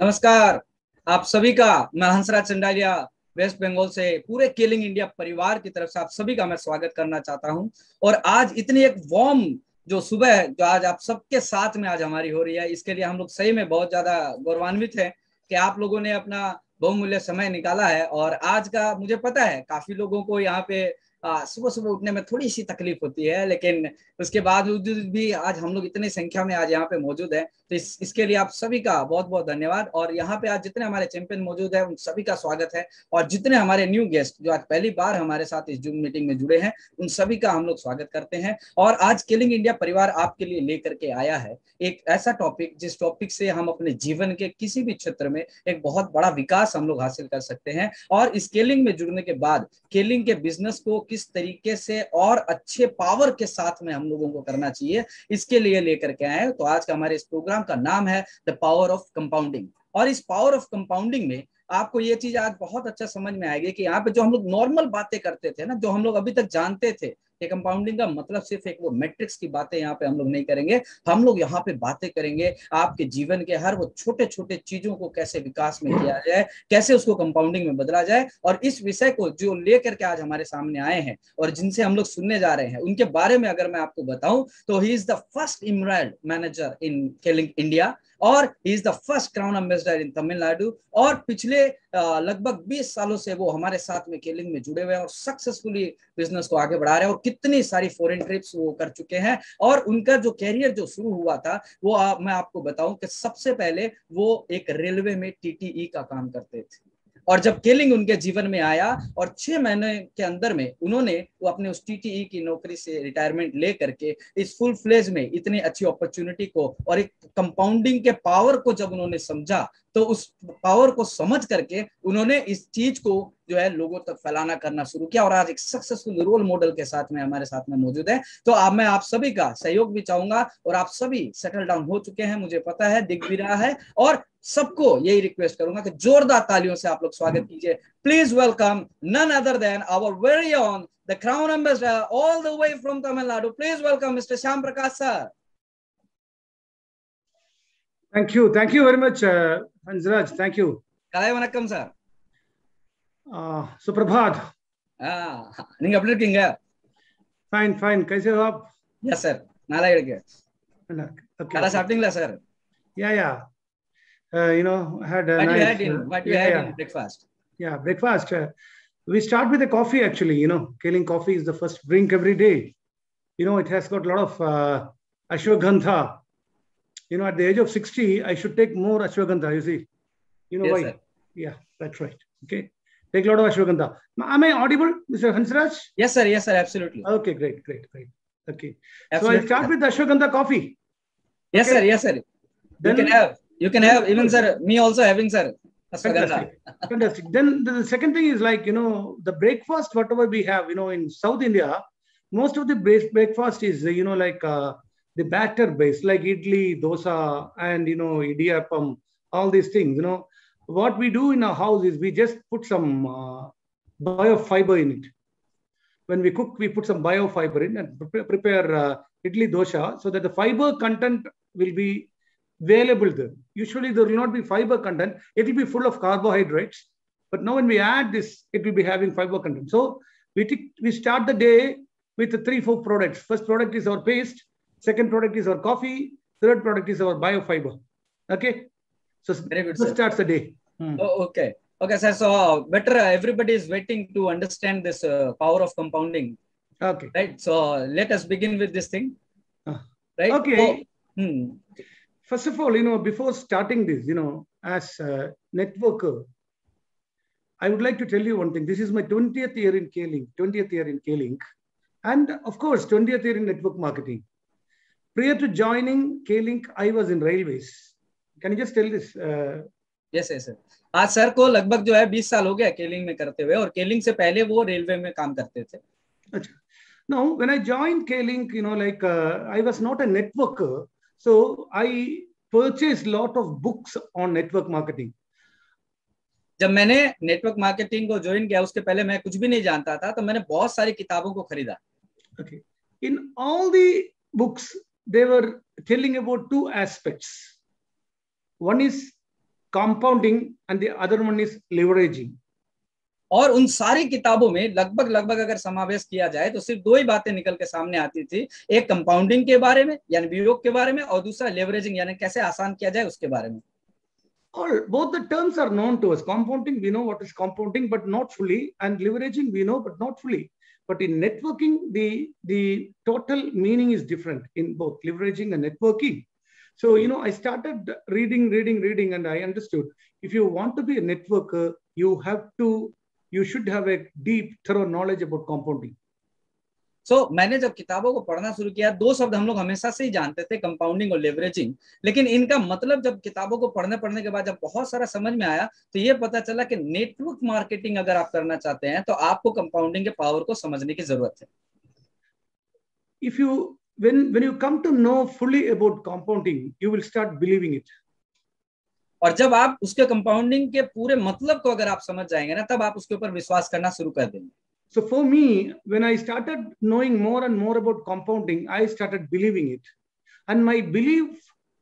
नमस्कार आप सभी का। मैं हंसराज चंडालिया वेस्ट बंगाल से पूरे केलिंग इंडिया परिवार की तरफ से आप सभी का मैं स्वागत करना चाहता हूं। और आज इतनी एक वार्म जो सुबह है जो आज आप सबके साथ में आज हमारी हो रही है, इसके लिए हम लोग सही में बहुत ज्यादा गौरवान्वित हैं कि आप लोगों ने अपना बहुमूल्य समय निकाला है। और आज का मुझे पता है काफी लोगों को यहाँ पे सुबह सुबह उठने में थोड़ी सी तकलीफ होती है, लेकिन उसके बावजूद भी आज हम लोग इतनी संख्या में आज यहाँ पे मौजूद है, तो इसके लिए आप सभी का बहुत बहुत धन्यवाद। और यहाँ पे आज जितने हमारे चैंपियन मौजूद है उन सभी का स्वागत है, और जितने हमारे न्यू गेस्ट जो आज पहली बार हमारे साथ इस जूम मीटिंग में जुड़े हैं उन सभी का हम लोग स्वागत करते हैं। और आज केलिंग इंडिया परिवार आपके लिए लेकर के आया है एक ऐसा टॉपिक जिस टॉपिक से हम अपने जीवन के किसी भी क्षेत्र में एक बहुत बड़ा विकास हम लोग हासिल कर सकते हैं। और इस केलिंग में जुड़ने के बाद केलिंग के बिजनेस को किस तरीके से और अच्छे पावर के साथ में हम लोगों को करना चाहिए, इसके लिए लेकर के आए। तो आज का हमारे इस प्रोग्राम का नाम है द पावर ऑफ कंपाउंडिंग। और इस पावर ऑफ कंपाउंडिंग में आपको ये चीज आज बहुत अच्छा समझ में आएगी कि यहाँ पे जो हम लोग नॉर्मल बातें करते थे ना, जो हम लोग अभी तक जानते थे कि कंपाउंडिंग का मतलब सिर्फ एक वो मैट्रिक्स की बातें यहाँ पे हम लोग नहीं करेंगे। हम लोग यहाँ पे बातें करेंगे आपके जीवन के हर वो छोटे छोटे चीजों को कैसे विकास में किया जाए, कैसे उसको कंपाउंडिंग में बदला जाए। और इस विषय को जो लेकर के आज हमारे सामने आए हैं और जिनसे हम लोग सुनने जा रहे हैं उनके बारे में अगर मैं आपको बताऊं तो he is the first emerald manager in Kelling India, और he is the first crown ambassador in Tamil Nadu. और पिछले लगभग 20 सालों से वो हमारे साथ में केलिंग में जुड़े हुए हैं और सक्सेसफुली बिजनेस को आगे बढ़ा रहे हैं, और कितनी सारी फॉरेन ट्रिप्स वो कर चुके हैं। और उनका जो कैरियर जो शुरू हुआ था वो मैं आपको बताऊं कि सबसे पहले वो एक रेलवे में टीटीई का काम करते थे। और जब केलिंग उनके जीवन में आया और 6 महीने के अंदर में उन्होंने वो अपने उस टीटीई की नौकरी से रिटायरमेंट ले करके इस फुल फ्लेज में इतनी अच्छी अपॉर्चुनिटी को और एक कंपाउंडिंग के पावर को जब उन्होंने समझा, तो उस पावर को समझ करके उन्होंने इस चीज को जो है लोगों तक फैलाना करना शुरू किया। और आज एक सक्सेसफुल रोल मॉडल के साथ में हमारे साथ में मौजूद है। तो अब मैं आप सभी का सहयोग भी चाहूंगा, और आप सभी सेटल डाउन हो चुके हैं मुझे पता है, दिख भी रहा है। और सबको यही रिक्वेस्ट करूंगा कि जोरदार तालियों से आप लोग स्वागत कीजिए। Please welcome none other than our very own the crown ambassador all the way from Tamil Nadu. Please welcome mister Shyam Prakash sir. Thank you very much, Hansraj. Thank you. Kalai vanakkam sir. सुप्रभात। நீங்க எப்படி இருக்கீங்க? Fine, fine. कैसे हो आप? Yes sir. நல்லா இருக்கேன். Okay. நல்லா சாப்பிட்டீங்களா sir? Yeah. You know, had a What nice. you had in breakfast? Yeah, breakfast. We start with a coffee actually. You know, Keling coffee is the first drink every day. You know, it has got a lot of ashwagandha. You know, at the age of 60, I should take more ashwagandha. You see, you know why? Sir. Yeah, that's right. Okay, take a lot of ashwagandha. Am I audible, Mr. Hansraj? Yes, sir. Yes, sir. Absolutely. Okay, great. Okay, absolutely. So I'll start with the ashwagandha coffee. Yes, okay? Sir. Yes, sir. Then, you can have even sir. Me also having sir. Fantastic. Then the second thing is like, you know, the breakfast whatever we have, you know, in South India, most of the breakfast is you know like. The batter base like idli, dosa, and you know idiyappam, all these things. You know what we do in our house is we just put some biofiber in it. When we cook, we put some biofiber in and prepare idli dosa so that the fiber content will be available there. Usually there will not be fiber content; it will be full of carbohydrates. But now when we add this, it will be having fiber content. So we start the day with 3-4 products. First product is our paste. Second product is our coffee. Third product is our biofiber. Okay. So very good. So starts the day. Oh, okay, sir. So better everybody is waiting to understand this power of compounding. Okay. Right. So let us begin with this thing. Right. Okay. First of all, you know, before starting this, you know, as a networker, I would like to tell you one thing. This is my 20th year in Keling, and of course 20th year in network marketing. Prior to joining K-Link, I was in railways. Can you just tell this? Yes, sir. आज sir को लगभग जो है 20 साल हो गया केलिंग में करते हुए, और केलिंग से पहले वो रेलवे में काम करते थे। अच्छा. Now, when I joined K-Link, you know, like I was not a networker, so I purchased lot of books on network marketing. जब मैंने नेटवर्क मार्केटिंग को ज्वाइन किया उसके पहले मैं कुछ भी नहीं जानता था, तो मैंने बहुत सारी किताबों को खरीदा। Okay. In all the books, they were telling about 2 aspects. One is compounding, and the other one is leveraging. और उन सारी किताबों में लगभग लगभग अगर समावेश किया जाए तो सिर्फ दो ही बातें निकल के सामने आती थी, एक कंपाउंडिंग के बारे में यानी वियोग के बारे में, और दूसरा लेवरेजिंग यानी कैसे आसान किया जाए उसके बारे में। All both the terms are known to us. Compounding, we know what is compounding, but not fully, and leveraging, we know, but not fully. But in networking, the total meaning is different in both leveraging and networking. So, I started reading, and I understood if you want to be a networker, you should have a deep, thorough knowledge about compounding. मैंने जब किताबों को पढ़ना शुरू किया, दो शब्द हम लोग हमेशा से ही जानते थे, कंपाउंडिंग और लेवरेजिंग, लेकिन इनका मतलब जब किताबों को पढ़ने के बाद जब बहुत सारा समझ में आया तो ये पता चला कि नेटवर्क मार्केटिंग अगर आप करना चाहते हैं तो आपको कंपाउंडिंग के पावर को समझने की जरूरत है। When you come to know fully about compounding, you will start believing it. और जब आप उसके कंपाउंडिंग के पूरे मतलब को अगर आप समझ जाएंगे ना, तब आप उसके ऊपर विश्वास करना शुरू कर देंगे। So for me, when I started knowing more and more about compounding, I started believing it. And my belief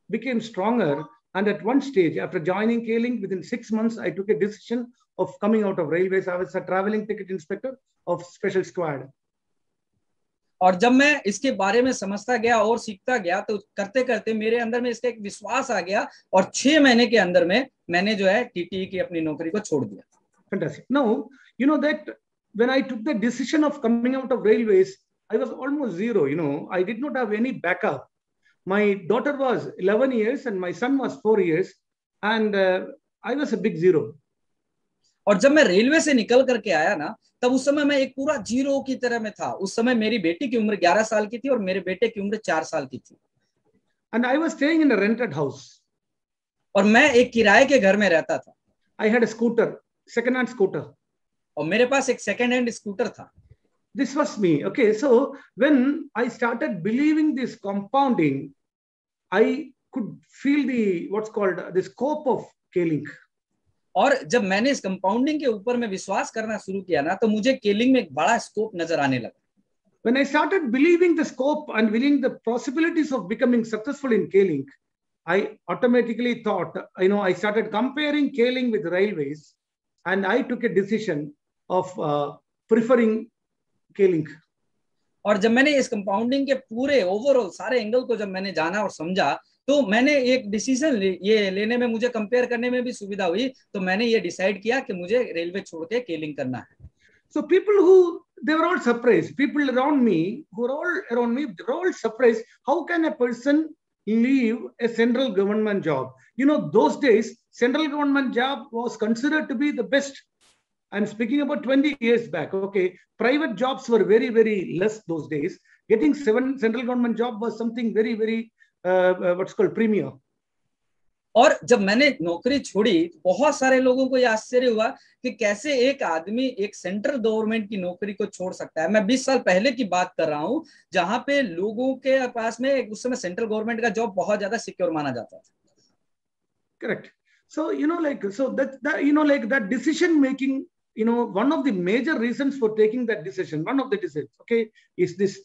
became stronger. And at one stage, after joining K-Link, within 6 months, I took a decision of coming out of railways. I was a traveling ticket inspector of special squad. और जब मैं इसके बारे में समझता गया और सीखता गया तो करते करते मेरे अंदर में इसका एक विश्वास आ गया, और 6 महीने के अंदर में मैंने जो है टीटीई की अपनी नौकरी को छोड़ दिया। Fantastic. Now, you know that when I took the decision of coming out of railways, I was almost zero. I did not have any backup. My daughter was 11 years and my son was 4 years, and I was a big zero. और जब मैं railway से निकल करके आया ना, तब उस समय मैं एक पूरा जीरो की तरह में था। उस समय मेरी बेटी की उम्र 11 साल की थी और मेरे बेटे की उम्र 4 साल की थी। And I was staying in a rented house. और मैं एक किराए के घर में रहता था। I had a scooter, second-hand scooter. और मेरे पास एक सेकंड हैंड स्कूटर था। This was me. Okay, so when I started believing this compounding, I could feel the scope of K-Link. और जब मैंने इस कंपाउंडिंग के ऊपर में विश्वास करना शुरू किया ना, तो मुझे K-Link में एक बड़ा स्कोप नजर आने लगा। When I started believing the scope and believing the possibilities of becoming successful in K-Link, I automatically thought, I started comparing K-Link with railways, and I took a decision of preferring K-Link. और जब मैंने इस compounding के पूरे overall सारे angle को जब मैंने जाना और समझा, तो मैंने एक डिसीजन ये लेने में, मुझे कंपेयर करने में भी सुविधा हुई, तो मैंने ये डिसाइड किया कि मुझे रेलवे छोड़ के K-Link करना है। So they were all surprised. People around me, they were all surprised. How can a person leave a central government job? Those days, central government job was considered to be the best. I'm speaking about 20 years back. Okay, private jobs were very, very less those days. Getting 7 central government job was something very, very what's called premier. और जब मैंने नौकरी छोड़ी, बहुत सारे लोगों को यह आश्चर्य हुआ कि कैसे एक आदमी एक सेंट्रल गवर्नमेंट की नौकरी को छोड़ सकता है। मैं 20 साल पहले की बात कर रहा हूं, जहां पे लोगों के पास में उस समय सेंट्रल गवर्नमेंट का जॉब बहुत ज्यादा सिक्योर माना जाता था। Correct. So that decision making, one of the major reasons for taking that decision, okay, is this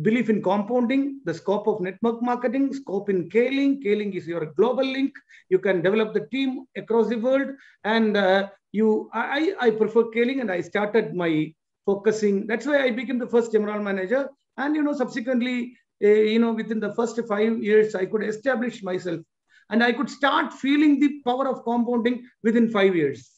belief in compounding, the scope of network marketing, scope in K-Link. K-Link is your global link. You can develop the team across the world. And I prefer K-Link, and I started my focusing. That's why I became the first general manager. And, subsequently, within the first 5 years, I could establish myself. And I could start feeling the power of compounding within 5 years.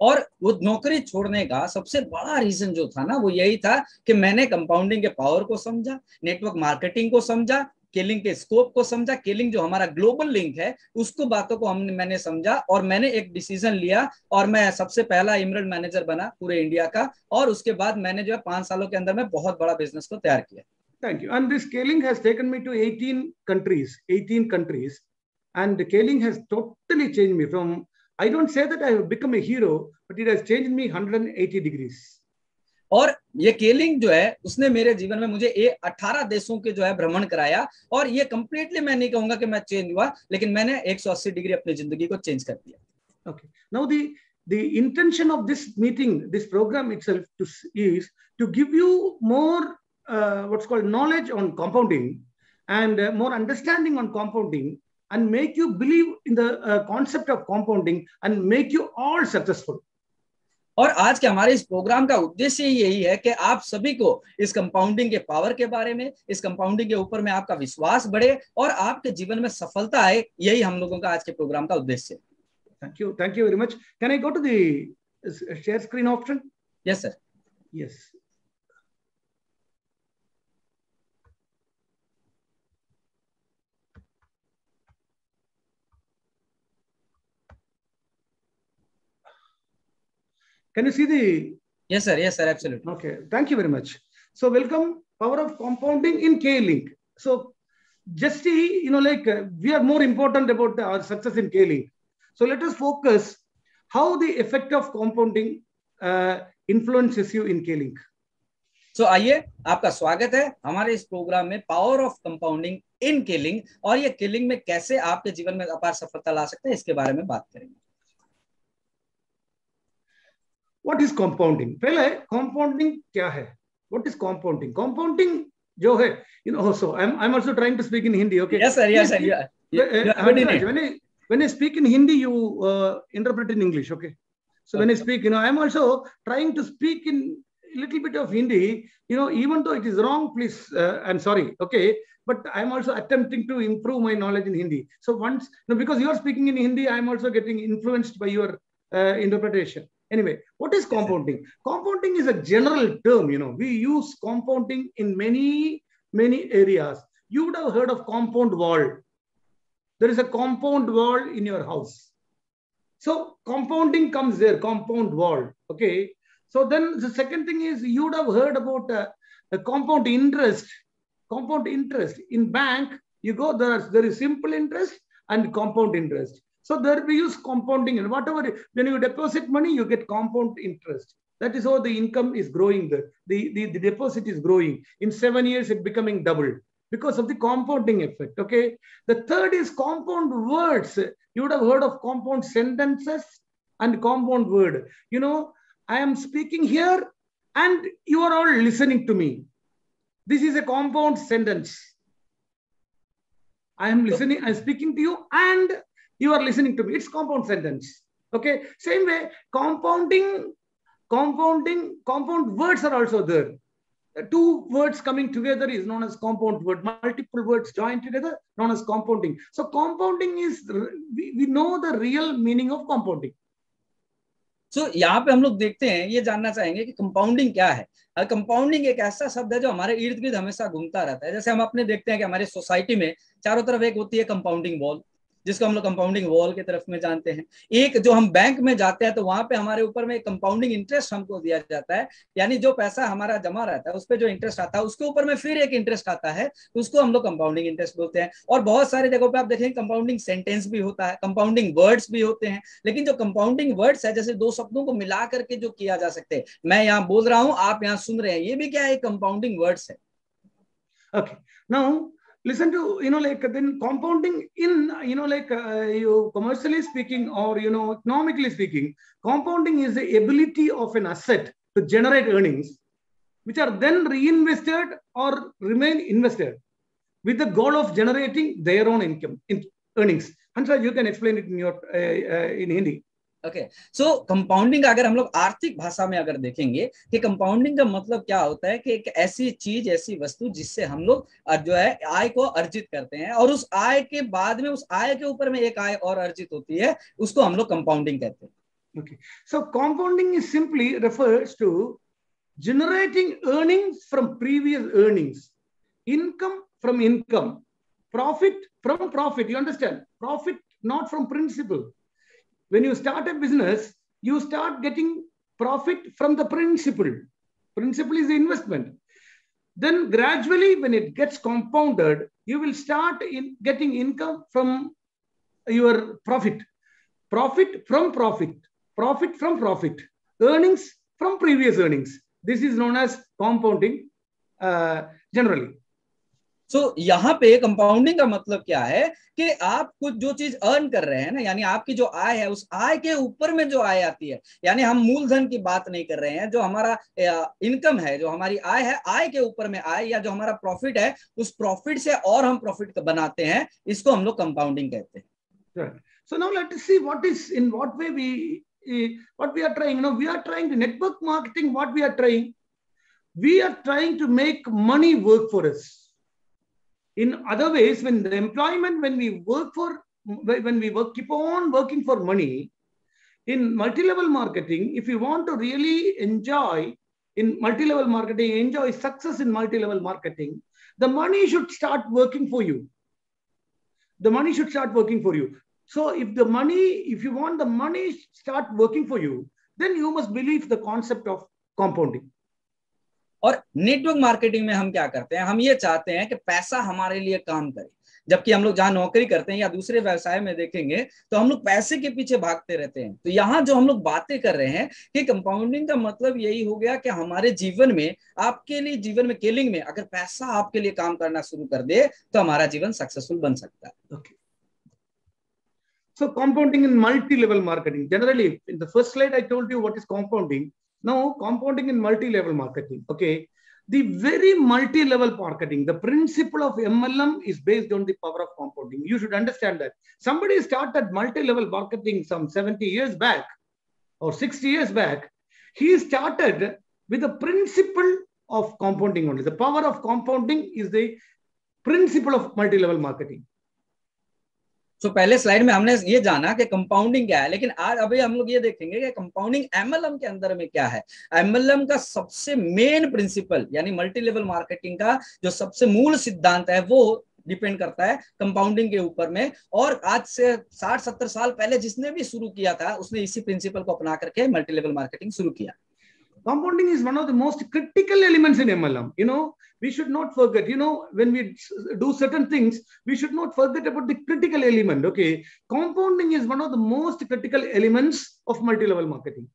और वो नौकरी छोड़ने का सबसे बड़ा reason जो था ना, वो यही था कि मैंने कंपाउंडिंग के पावर को समझा, नेटवर्क मार्केटिंग को समझा, K-Link के स्कोप को समझा, K-Link जो हमारा ग्लोबल लिंक है उसको बातों को मैंने समझा, और मैंने एक डिसीजन लिया, और मैं सबसे पहला इमरल्ड मैनेजर बना पूरे इंडिया का। और उसके बाद मैंने जो है 5 सालों के अंदर में बहुत बड़ा बिजनेस को तैयार किया। Thank you. And this K-Link has taken me to 18 countries, and K-Link has totally changed me from, I don't say that I have become a hero, but it has changed me 180 degrees. और ये K-Link जो है उसने मेरे जीवन में मुझे 18 देशों के जो है भ्रमण कराया, और ये कंप्लीटली मैं नहीं कहूंगा कि मैं चेंज हुआ, लेकिन मैंने 180 डिग्री अपनी जिंदगी को चेंज कर दिया। Okay. Now the intention of this meeting, this program itself is to give you more what's called knowledge on compounding, and more understanding on compounding, and make you believe in the concept of compounding and make you all successful. और आज के हमारे इस programme का उद्देश्य यही है कि आप सभी को इस कंपाउंडिंग के पावर के बारे में, इस कंपाउंडिंग के ऊपर में आपका विश्वास बढ़े और आपके जीवन में सफलता आए। यही हम लोगों का आज के प्रोग्राम का उद्देश्य है। Thank you very much. Can I go to the share screen option? Yes, sir. Yes. Can you see the? Yes, sir. Yes, sir. Absolutely. Okay. Thank you very much. So welcome, power of compounding in K-Link. So just we are more important about our success in K-Link. So let us focus how the effect of compounding influences you in K-Link. So आइए, आपका स्वागत है हमारे इस programme में power of compounding in K-Link, और ये K-Link में कैसे आपके जीवन में अपार सफलता ला सकते हैं, इसके बारे में बात करेंगे। What is compounding? पहले compounding क्या है? What is compounding? Compounding जो है, so I'm also trying to speak in Hindi. Okay. Yes, sir. Yes, sir. Yeah. When I speak in Hindi, you interpret in English. Okay. So when I speak, I'm also trying to speak in a little bit of Hindi. Even though it is wrong, please, I'm sorry. Okay. But I'm also attempting to improve my knowledge in Hindi. So once, because you are speaking in Hindi, I'm also getting influenced by your interpretation. Anyway, what is compounding? Compounding is a general term. We use compounding in many areas. You would have heard of compound wall. There is a compound wall in your house. So compounding comes there, compound wall. Okay. So then the second thing is you would have heard about the compound interest. Compound interest in bank, you go there is simple interest and compound interest. So there we use compounding, and whatever, when you deposit money, you get compound interest. That is how the income is growing. The deposit is growing. In 7 years, it's becoming double because of the compounding effect. Okay. The third is compound words. You would have heard of compound sentences and compound word. I am speaking here and you are all listening to me. This is a compound sentence. I am listening, I'm speaking to you and you are listening to me. It's compound sentence. Okay. Same way, compound words are also there. Two words coming together is known as compound word. Multiple words joined together, known as compounding. So compounding is, we know the real meaning of compounding. So यहाँ पे हम लोग देखते हैं, ये जानना चाहेंगे कि कंपाउंडिंग क्या है। कंपाउंडिंग एक ऐसा शब्द है जो हमारे इर्द गिर्द हमेशा घूमता रहता है। जैसे हम अपने देखते हैं कि हमारी सोसाइटी में चारों तरफ एक होती है कंपाउंडिंग वॉल, जिसको हम लोग कंपाउंडिंग वॉल की तरफ में जानते हैं। एक जो हम बैंक में जाते हैं तो वहां पे हमारे ऊपर में कंपाउंडिंग इंटरेस्ट हमको दिया जाता है, यानी जो पैसा हमारा जमा रहता है उस पर जो इंटरेस्ट आता है उसके ऊपर में फिर एक इंटरेस्ट आता है, उसको हम लोग कंपाउंडिंग इंटरेस्ट बोलते हैं। और बहुत सारी जगहों पे आप देखेंगे कंपाउंडिंग सेंटेंस भी होता है, कंपाउंडिंग वर्ड्स भी होते हैं। लेकिन जो कंपाउंडिंग वर्ड्स है, जैसे दो शब्दों को मिला करके जो किया जा सकते हैं, मैं यहाँ बोल रहा हूँ, आप यहाँ सुन रहे हैं, ये भी क्या है, कंपाउंडिंग वर्ड्स है। Okay. Now listen to, then compounding in, you commercially speaking or, economically speaking, compounding is the ability of an asset to generate earnings, which are then reinvested or remain invested with the goal of generating their own income, earnings. Hansraj, you can explain it in Hindi. Okay, so compounding अगर हम लोग आर्थिक भाषा में अगर देखेंगे कि compounding का मतलब क्या होता है कि एक ऐसी चीज, ऐसी वस्तु जिससे हम लोग जो है आय को अर्जित करते हैं और उस आय के बाद में उस आय के ऊपर में एक आय और अर्जित होती है, उसको हम लोग कंपाउंडिंग कहते हैं। Okay, so compounding is simply refers to generating earnings from previous earnings, income from income, profit from profit. You understand? Profit not from principal. When you start a business, you start getting profit from the principal. Principal is the investment. Then gradually, when it gets compounded, you will start getting income from your profit. Profit from profit. Profit from profit. Earnings from previous earnings. This is known as compounding generally. यहाँ पे compounding का मतलब क्या है कि आप कुछ जो चीज अर्न कर रहे हैं ना, यानी आपकी जो आय है उस आय के ऊपर में जो आय आती है, यानी हम मूलधन की बात नहीं कर रहे हैं, जो हमारा इनकम है, जो हमारी आय है, आय के ऊपर में आय, या जो हमारा प्रॉफिट है उस प्रॉफिट से और हम प्रॉफिट बनाते हैं, इसको हम लोग कंपाउंडिंग कहते हैं। So now let us see in what way what we are trying. We are trying to network marketing. What we are trying to make money work for us. In other ways, when we keep on working for money, in multi-level marketing, if you want to really enjoy success in multi-level marketing, the money should start working for you. So if you want the money start working for you, then you must believe the concept of compounding. और network marketing में हम क्या करते हैं, हम ये चाहते हैं कि पैसा हमारे लिए काम करे, जबकि हम लोग जहां नौकरी करते हैं या दूसरे व्यवसाय में देखेंगे तो हम लोग पैसे के पीछे भागते रहते हैं। तो यहाँ जो हम लोग बातें कर रहे हैं कि कंपाउंडिंग का मतलब यही हो गया कि हमारे जीवन में, आपके लिए जीवन में केलिंग में अगर पैसा आपके लिए काम करना शुरू कर दे तो हमारा जीवन सक्सेसफुल बन सकता है। Okay. So compounding in multi-level marketing. Generally, in the first slide, I told you what is compounding. Now, compounding in multi-level marketing. Okay. The very multi-level marketing, the principle of MLM is based on the power of compounding. You should understand that. Somebody started multi-level marketing some 70 years back or 60 years back. He started with the principle of compounding only. The power of compounding is the principle of multi-level marketing. तो पहले slide में हमने ये जाना कि compounding क्या है, लेकिन आज अभी हम लोग ये देखेंगे कि कंपाउंडिंग एमएलएम के अंदर में क्या है। एमएलएम का सबसे मेन प्रिंसिपल यानी मल्टी लेवल मार्केटिंग का जो सबसे मूल सिद्धांत है वो डिपेंड करता है कंपाउंडिंग के ऊपर में। और आज से 60-70 साल पहले जिसने भी शुरू किया था उसने इसी प्रिंसिपल को अपना करके मल्टी लेवल मार्केटिंग शुरू किया। Compounding is one of the most critical elements in MLM. We should not forget, when we do certain things, we should not forget about the critical element. Okay. Compounding is one of the most critical elements of multi-level marketing.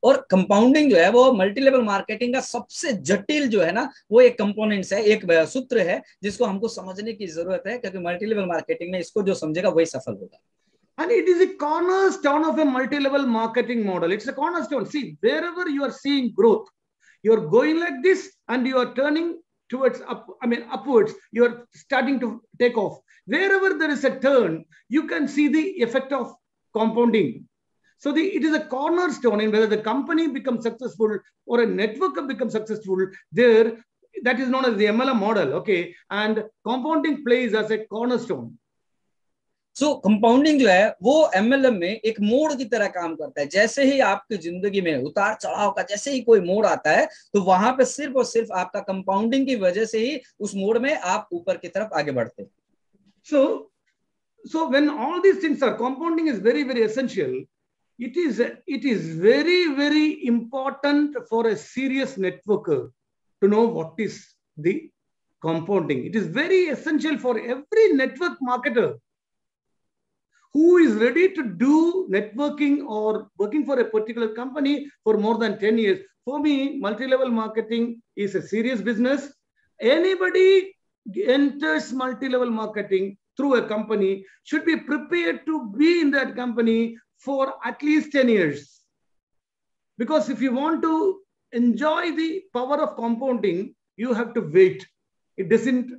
और compounding जो है वो multi level marketing का सबसे जटिल जो है ना वो एक कंपोनेंट्स है, एक सूत्र है जिसको हमको समझने की जरूरत है, क्योंकि मल्टी लेवल मार्केटिंग में इसको जो समझेगा वही सफल होगा। And it is a cornerstone of a multi-level marketing model. It's a cornerstone. See, wherever you are seeing growth, you're going like this and you are turning towards upwards. You are starting to take off. Wherever there is a turn, you can see the effect of compounding. So it is a cornerstone in whether the company becomes successful or a network becomes successful. That is known as the MLM model. Okay, and compounding plays as a cornerstone. So compounding जो है वो MLM में एक मोड़ की तरह काम करता है। जैसे ही आपकी जिंदगी में उतार चढ़ाव का जैसे ही कोई मोड़ आता है तो वहां पे सिर्फ और सिर्फ आपका कंपाउंडिंग की वजह से ही उस मोड़ में आप ऊपर की तरफ आगे बढ़ते हैं। So when all these things are, compounding is very, very essential. It is very, very important for a serious networker to know what is the compounding. It is very essential for every network marketer who is ready to do networking or working for a particular company for more than 10 years. For me, multi-level marketing is a serious business. Anybody enters multi-level marketing through a company should be prepared to be in that company for at least 10 years. Because if you want to enjoy the power of compounding, you have to wait. It doesn't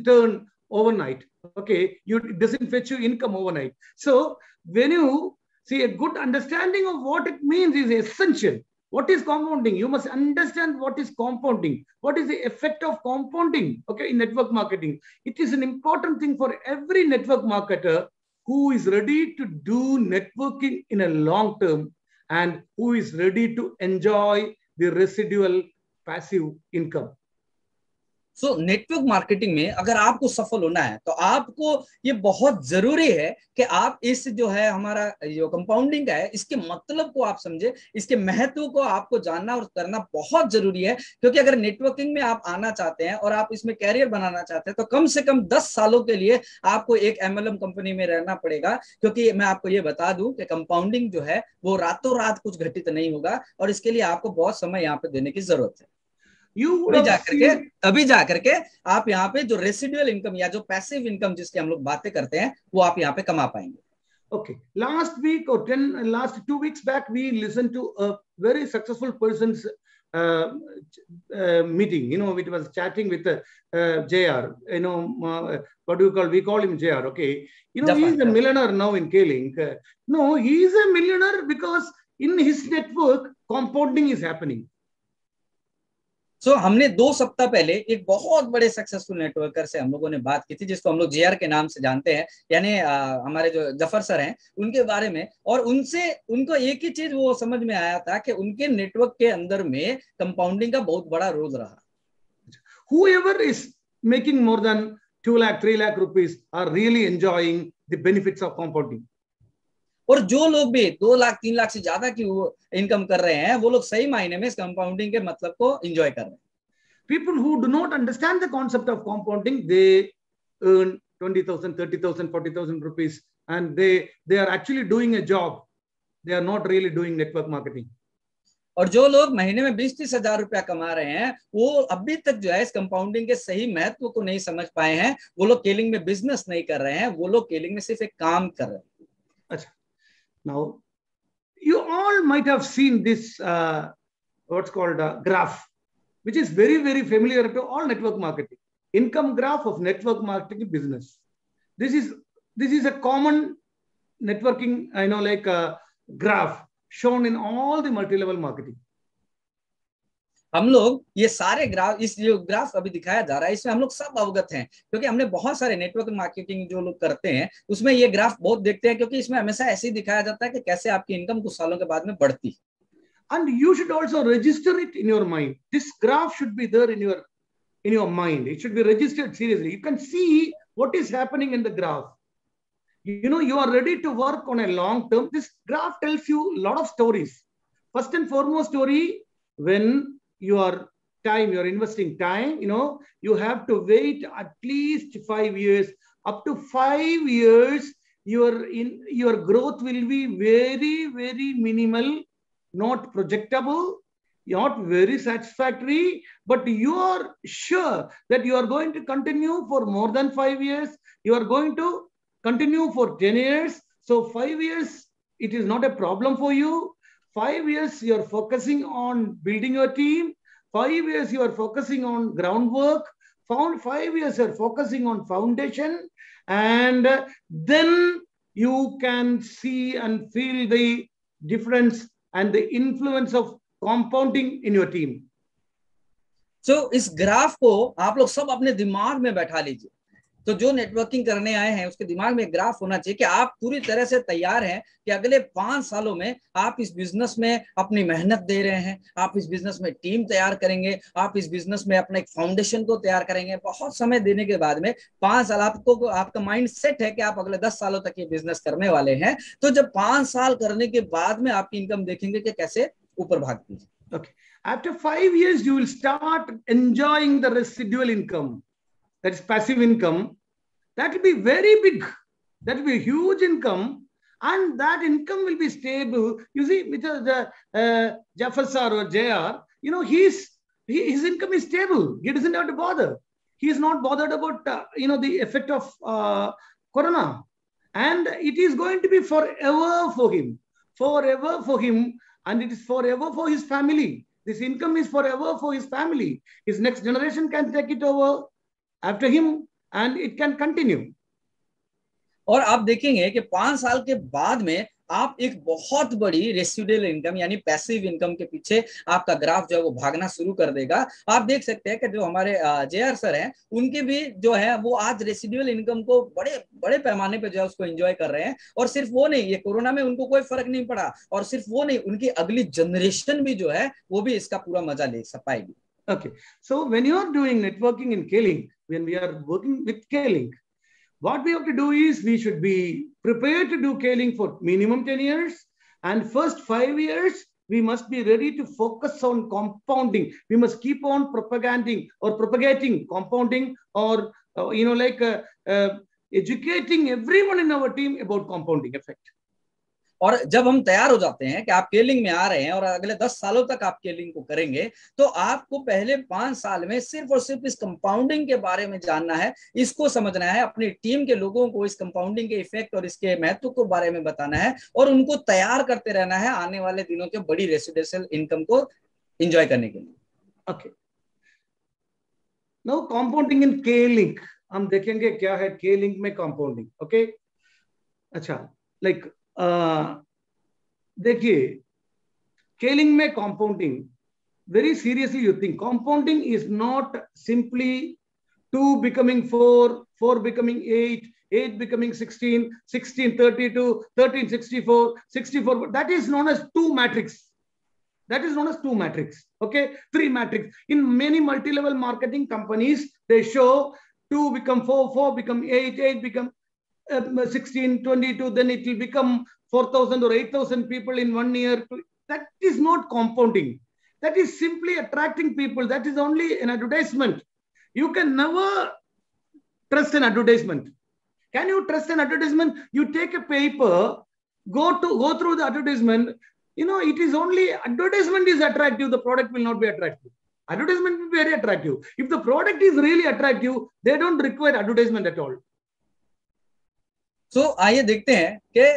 turn overnight. Okay, it doesn't fetch you income overnight. So when you see, a good understanding of what it means is essential. What is compounding? You must understand what is compounding. What is the effect of compounding? Okay, in network marketing, it is an important thing for every network marketer who is ready to do networking in a long term and who is ready to enjoy the residual passive income. So network marketing में अगर आपको सफल होना है तो आपको ये बहुत जरूरी है कि आप इस जो है हमारा जो कंपाउंडिंग का है इसके मतलब को आप समझे, इसके महत्व को आपको जानना और करना बहुत जरूरी है। क्योंकि अगर नेटवर्किंग में आप आना चाहते हैं और आप इसमें कैरियर बनाना चाहते हैं तो कम से कम 10 सालों के लिए आपको एक एमएलएम कंपनी में रहना पड़ेगा। क्योंकि मैं आपको ये बता दूं कि कंपाउंडिंग जो है वो रातों रात कुछ घटित नहीं होगा और इसके लिए आपको बहुत समय यहाँ पे देने की जरूरत है। You would have seen, अभी जा करके आप यहाँ पे जो रेसिडुअल इनकम या जो पैसिव इनकम जिसकी हम लोग बातें करते हैं वो आप यहाँ पे कमा पाएंगे. Okay, last week or last 2 weeks back, we listened to a very successful person's meeting. You know, it was chatting with JR. You know, what do you call? We call him JR. Okay, you know, he's a millionaire now in K-Link. No, he is a millionaire because in his network compounding is happening. So, हमने 2 सप्ताह पहले एक बहुत बड़े successful networker से हम लोगों ने बात की थी जिसको हम लोग जेआर के नाम से जानते हैं, यानी हमारे जो जफर सर हैं उनके बारे में. और उनसे उनको एक ही चीज वो समझ में आया था कि उनके नेटवर्क के अंदर में कंपाउंडिंग का बहुत बड़ा रोल रहा. Whoever is making more than 2 lakh, 3 lakh rupees are really enjoying the benefits of compounding. और जो लोग भी 2 लाख 3 लाख से ज्यादा की इनकम कर रहे हैं वो लोग सही मायने में इस कंपाउंडिंग के मतलब को एंजॉय कर रहे हैं. People who do not understand the concept of compounding, they earn 20,000, 30,000, 40,000 rupees, and they are actually doing a job. They are not really doing network marketing. और जो लोग महीने में 20-30 हजार रुपया कमा रहे हैं वो अभी तक जो है इस कंपाउंडिंग के सही महत्व को नहीं समझ पाए हैं. वो लोग केलिंग में बिजनेस नहीं कर रहे हैं, वो लोग केलिंग में सिर्फ एक काम कर रहे हैं. अच्छा. Now, you all might have seen this, what's called a graph, which is very, very familiar to all network marketing. Income graph of network marketing business. This is a common networking, I know, like a graph shown in all the multi-level marketing. हम लोग ये सारे graph, इस जो graph अभी दिखाया जा रहा है इसमें हम लोग सब अवगत हैं क्योंकि हमने बहुत सारे नेटवर्क मार्केटिंग जो लोग करते हैं उसमें ये ग्राफ बहुत देखते हैं क्योंकि इसमें हमेशा ऐसे ही दिखाया जाता है कि कैसे आपकी इनकम कुछ सालों के बाद में बढ़ती है. And you should also register it in your mind. This graph should be there in your mind. It should be registered seriously. You can see what is happening in the graph. You know, you are ready to work on a long term. This graph tells you a lot of stories. First and foremost story, when you're investing time, you know, you have to wait at least 5 years. Up to 5 years, your growth will be very, very minimal, not projectable, not very satisfactory, but you are sure that you are going to continue for more than 5 years. You are going to continue for 10 years. So 5 years, it is not a problem for you. 5 years, you are focusing on building your team. 5 years, you are focusing on groundwork. 5 years, you are focusing on foundation. And then you can see and feel the difference and the influence of compounding in your team. So, इस graph को आप लोग सब अपने दिमाग में बैठा लीजिए. तो जो नेटवर्किंग करने आए हैं उसके दिमाग में ग्राफ होना चाहिए कि आप पूरी तरह से तैयार हैं कि अगले 5 सालों में आप इस बिजनेस में अपनी मेहनत दे रहे हैं, आप इस बिजनेस में टीम तैयार करेंगे, आप इस बिजनेस में अपने एक फाउंडेशन को तैयार करेंगे. बहुत समय देने के बाद में 5 साल आपको, आपका माइंड सेट है कि आप अगले 10 सालों तक ये बिजनेस करने वाले हैं. तो जब 5 साल करने के बाद में आपकी इनकम देखेंगे कि कैसे ऊपर भागती है. Okay. After 5 years, you will start enjoying the residual income. That is passive income. That will be very big. That will be a huge income. And that income will be stable. You see, with the Jafar sir or JR, you know, his income is stable. He doesn't have to bother. He is not bothered about, the effect of Corona. And it is going to be forever for him. Forever for him. And it is forever for his family. This income is forever for his family. His next generation can take it over after him and it can continue. और आप देखेंगे कि 5 साल के बाद में आप एक बहुत बड़ी रेसिडुअल इनकम यानी पैसिव इनकम के पीछे आपका ग्राफ जो है वो भागना शुरू कर देगा. आप देख सकते हैं कि जो हमारे जेआर सर हैं उनके भी जो है वो आज रेसिडुअल इनकम को बड़े बड़े पैमाने पे जो है उसको एंजॉय कर रहे हैं. और सिर्फ वो नहीं, ये कोरोना में उनको कोई फर्क नहीं पड़ा. और सिर्फ वो नहीं, उनकी अगली जनरेशन भी जो है वो भी इसका पूरा मजा ले पाएगी. Okay, so when you are doing networking in K-Link, when we are working with K-Link, what we have to do is we should be prepared to do K-Link for minimum 10 years. And first 5 years, we must be ready to focus on compounding. We must keep on propagating compounding or, educating everyone in our team about compounding effect. और जब हम तैयार हो जाते हैं कि आप केलिंग में आ रहे हैं और अगले 10 सालों तक आप केलिंग को करेंगे, तो आपको पहले 5 साल में सिर्फ और सिर्फ इस कंपाउंडिंग के बारे में जानना है, इसको समझना है, अपनी टीम के लोगों को इस कंपाउंडिंग के इफेक्ट और इसके महत्व को बारे में बताना है और उनको तैयार करते रहना है आने वाले दिनों के बड़ी रेसिडेंशियल इनकम को एंजॉय करने के लिए। ओके, नाउ कंपाउंडिंग इन के लिंक हम देखेंगे क्या है के लिंक में कंपाउंडिंग। ओके, अच्छा, लाइक देखिए के लिंक में compounding, very seriously you think compounding is not simply 2 becoming 4, 4 becoming 8, 8 becoming 16, 16 32, 13 64, 64. That is known as 2 matrix. That is known as 2 matrix. Okay, 3 matrix. In many multi-level marketing companies, they show 2 become 4, 4 become 8, 8 become 16, 22. Then it will become 4,000 or 8,000 people in 1 year. That is not compounding. That is simply attracting people. That is only an advertisement. You can never trust an advertisement. Can you trust an advertisement? You take a paper, go through the advertisement. You know, it is only advertisement is attractive. The product will not be attractive. Advertisement will be very attractive. If the product is really attractive, they don't require advertisement at all. So आइए देखते हैं कि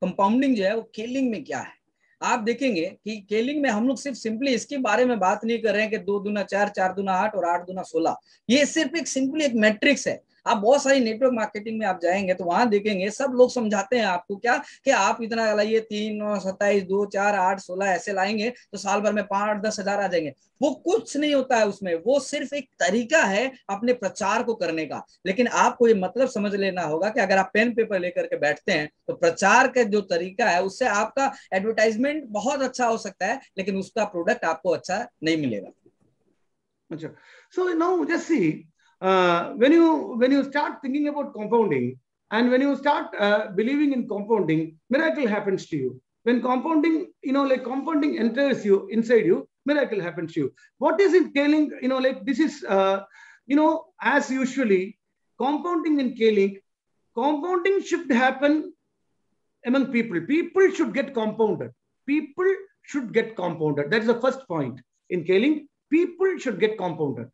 compounding जो है वो केलिंग में क्या है। आप देखेंगे कि केलिंग में हम लोग सिर्फ सिंपली इसके बारे में बात नहीं कर रहे हैं कि 2 दूना 4, 4 दूना 8 और 8 दूना 16। ये सिर्फ एक सिंपली एक मैट्रिक्स है। आप बहुत सारी नेटवर्क मार्केटिंग में आप जाएंगे तो वहां देखेंगे सब लोग समझाते हैं आपको क्या कि आप इतना लाइए 3, 9, 27, 2, 4, 8, 16 ऐसे लाएंगे तो साल भर में 5, 10 हजार आ जाएंगे। वो कुछ नहीं होता है उसमें, वो सिर्फ एक तरीका है अपने प्रचार को करने का। लेकिन आपको ये मतलब समझ लेना होगा कि अगर आप पेन पेपर लेकर के बैठते हैं तो प्रचार का जो तरीका है उससे आपका एडवर्टाइजमेंट बहुत अच्छा हो सकता है, लेकिन उसका प्रोडक्ट आपको अच्छा नहीं मिलेगा। अच्छा, so now just see, when you start thinking about compounding and when you start believing in compounding, miracle happens to you. When compounding, like compounding enters you inside you, miracle happens to you. What is it scaling? Like this is, as usually compounding in scaling, compounding should happen among people. People should get compounded. People should get compounded. That is the first point in scaling. People should get compounded.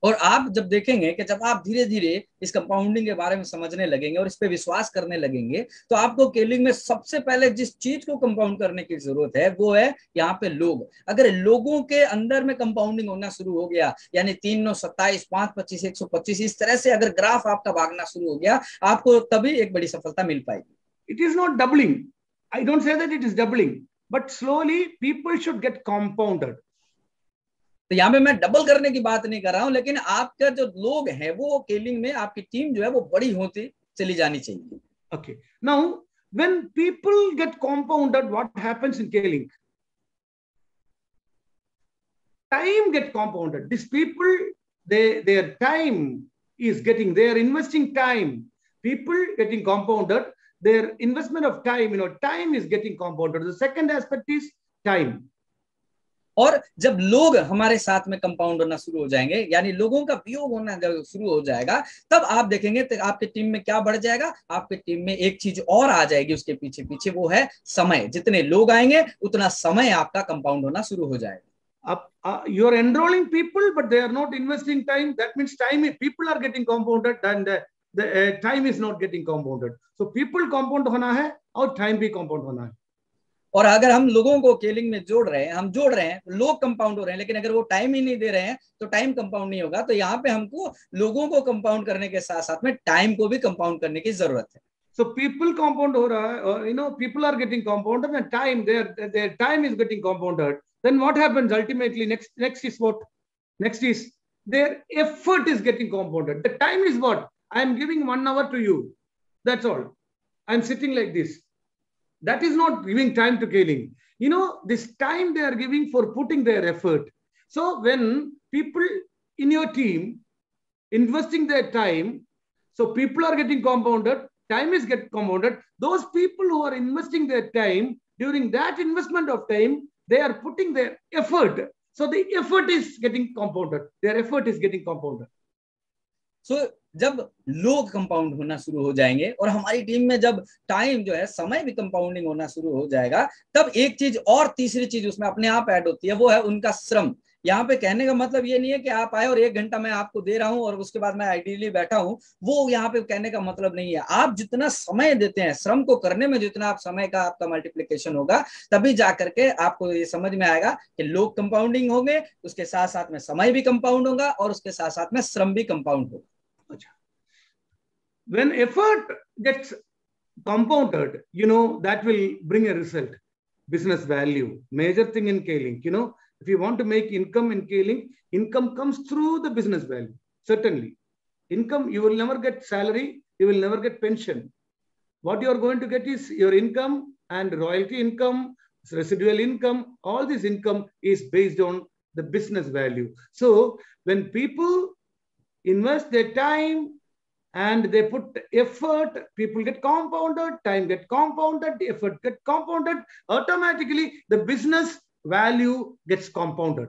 और आप जब देखेंगे कि जब आप धीरे धीरे इस कंपाउंडिंग के बारे में समझने लगेंगे और इस पे विश्वास करने लगेंगे तो आपको केलिंग में सबसे पहले जिस चीज को कंपाउंड करने की जरूरत है वो है यहाँ पे लोग। अगर लोगों के अंदर में कंपाउंडिंग होना शुरू हो गया, यानी 3, 9, 27, 5, 25, 125, इस तरह से अगर ग्राफ आपका भागना शुरू हो गया, आपको तभी एक बड़ी सफलता मिल पाएगी। It is not doubling. I don't say that it is doubling, but slowly people should get compounded. तो यहाँ पे मैं डबल करने की बात नहीं कर रहा हूं, लेकिन आपका जो लोग हैं वो केलिंग में आपकी टीम जो है वो बड़ी होती चली जानी चाहिए। Okay. Now, when people get compounded, what happens in scaling? Time get compounded. These people, their time is getting, they are investing time. People getting compounded, their investment of time, time is getting compounded. The second aspect is time. और जब लोग हमारे साथ में compound होना शुरू हो जाएंगे, यानी लोगों का वियोग होना जब शुरू हो जाएगा, तब आप देखेंगे तो आपकी टीम में क्या बढ़ जाएगा, आपकी टीम में एक चीज और आ जाएगी उसके पीछे पीछे, वो है समय। जितने लोग आएंगे उतना समय आपका कंपाउंड होना शुरू हो जाएगा। You are enrolling people, but they are not investing time. That means people are getting compounded and the time is not getting compounded. So people compound होना है और time भी compound होना है। और अगर हम लोगों को केलिंग में जोड़ रहे हैं, लोग कंपाउंड हो रहे हैं, लेकिन अगर वो टाइम ही नहीं दे रहे हैं तो टाइम कंपाउंड नहीं होगा। तो यहाँ पे हमको लोगों को कंपाउंड करने के साथ साथ में टाइम को भी कंपाउंड करने की जरूरत है। So people compound हो रहा है, और people are getting compounded and time, their time is getting compounded. Then what happens ultimately? Next is what? Next is their effort is getting compounded. The time is what? I am giving 1 hour to you. That's all. I'm sitting like this. That is not giving time to scaling. This time they are giving for putting their effort. So when people in your team investing their time, so people are getting compounded, time is getting compounded. Those people who are investing their time, during that investment of time, they are putting their effort. So the effort is getting compounded. Their effort is getting compounded. So जब लोग compound होना शुरू हो जाएंगे और हमारी team में जब टाइम जो है समय भी कंपाउंडिंग होना शुरू हो जाएगा, तब एक चीज और तीसरी चीज उसमें अपने आप ऐड होती है, वो है उनका श्रम। यहाँ पे कहने का मतलब ये नहीं है कि आप आए और 1 घंटा मैं आपको दे रहा हूं और उसके बाद मैं आइडियली बैठा हूं, वो यहाँ पे कहने का मतलब नहीं है। आप जितना समय देते हैं श्रम को करने में, जितना आप समय का आपका मल्टीप्लिकेशन होगा, तभी जाकर के आपको ये समझ में आएगा कि लोग कंपाउंडिंग होंगे, उसके साथ साथ में समय भी कंपाउंड होगा और उसके साथ साथ में श्रम भी कंपाउंड होगा। अच्छा, when effort gets compounded, that will bring a result. Business value, major thing in Kaling. If you want to make income in Kaling, income comes through the business value. Certainly. Income, you will never get salary, you will never get pension. What you are going to get is your income and royalty income, residual income. All this income is based on the business value. So when people invest their time and they put effort, people get compounded, time get compounded, effort get compounded, automatically the business value gets compounded.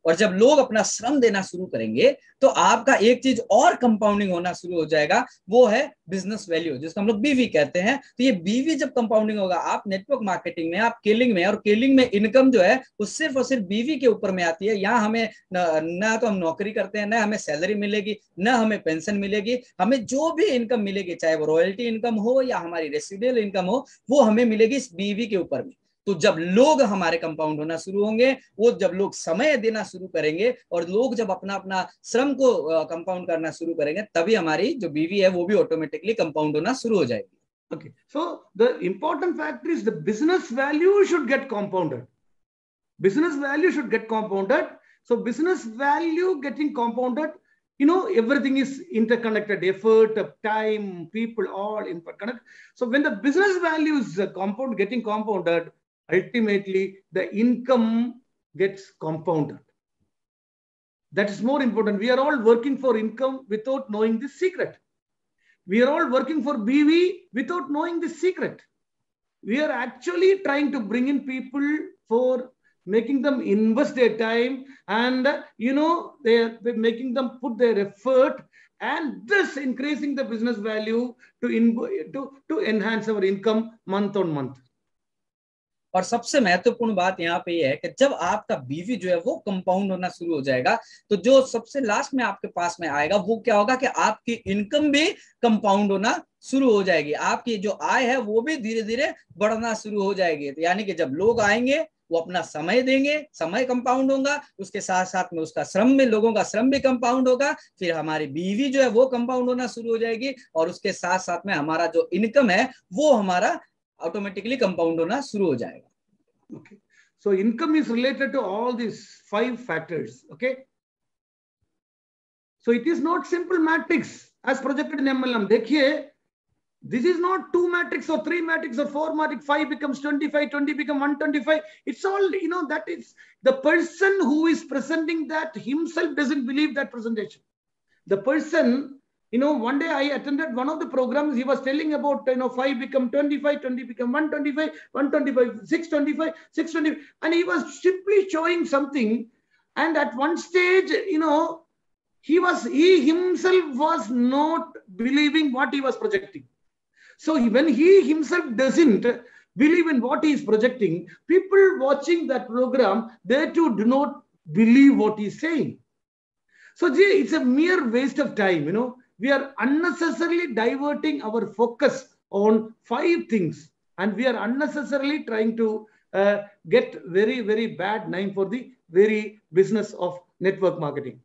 और जब लोग अपना श्रम देना शुरू करेंगे तो आपका एक चीज और कंपाउंडिंग होना शुरू हो जाएगा, वो है बिजनेस वैल्यू, जिसको हम लोग बीवी कहते हैं। तो ये बीवी जब कंपाउंडिंग होगा, आप नेटवर्क मार्केटिंग में, आप केलिंग में, और केलिंग में इनकम जो है वो सिर्फ और सिर्फ बीवी के ऊपर में आती है। यहाँ हमें ना तो हम नौकरी करते हैं, ना हमें सैलरी मिलेगी, ना हमें पेंशन मिलेगी, हमें जो भी इनकम मिलेगी, चाहे वो रॉयल्टी इनकम हो या हमारी रेसिडुअल इनकम हो, वो हमें मिलेगी इस बीवी के ऊपर में। तो जब लोग हमारे कंपाउंड होना शुरू होंगे, वो जब लोग समय देना शुरू करेंगे और लोग जब अपना अपना श्रम को कंपाउंड करना शुरू करेंगे, तभी हमारी जो बीवी है वो भी ऑटोमेटिकली कंपाउंड होना शुरू हो जाएगी। Okay, so the important factor is the business value should get compounded. Business value should get compounded. So business value getting compounded, everything is interconnected. Effort, time, people, all interconnected. So when the business value is getting compounded, ultimately the income gets compounded. That is more important. We are all working for income without knowing this secret. We are all working for BV without knowing this secret. We are actually trying to bring in people for making them invest their time and, they're making them put their effort, and thus increasing the business value to enhance our income month on month. और सबसे महत्वपूर्ण बात यहाँ पे ये है कि जब आपका बीवी जो है वो कंपाउंड होना शुरू हो जाएगा, तो जो सबसे लास्ट में आपके पास में आएगा वो क्या होगा कि आपकी इनकम भी कंपाउंड होना शुरू हो जाएगी, आपकी जो आय है वो भी धीरे धीरे बढ़ना शुरू हो जाएगी। तो यानी कि जब लोग आएंगे वो अपना समय देंगे, समय कंपाउंड होगा, उसके साथ साथ में उसका श्रम में, लोगों का श्रम भी कंपाउंड होगा, फिर हमारी बीवी जो है वो कंपाउंड होना शुरू हो जाएगी, और उसके साथ साथ में हमारा जो इनकम है वो हमारा ऑटोमेटिकली कंपाउंड होना शुरू हो जाएगा। Okay, so income is related to all these 5 factors. Okay, so it is not simple matrix as projected in MLM. देखिए, this is not 2 matrix or 3 matrix or 4 matrix, 5 becomes 25, 20 become 125. It's all, that is the person who is presenting that himself doesn't believe that presentation. The person, one day I attended one of the programs, he was telling about, 5 become 25, 20 become 125, 125, 625, 620. And he was simply showing something. And at one stage, he himself was not believing what he was projecting. So when he himself doesn't believe in what he is projecting, people watching that program, they too do not believe what he's saying. So it's a mere waste of time, We are unnecessarily diverting our focus on 5 things, and we are unnecessarily trying to get very, very bad name for the very business of network marketing.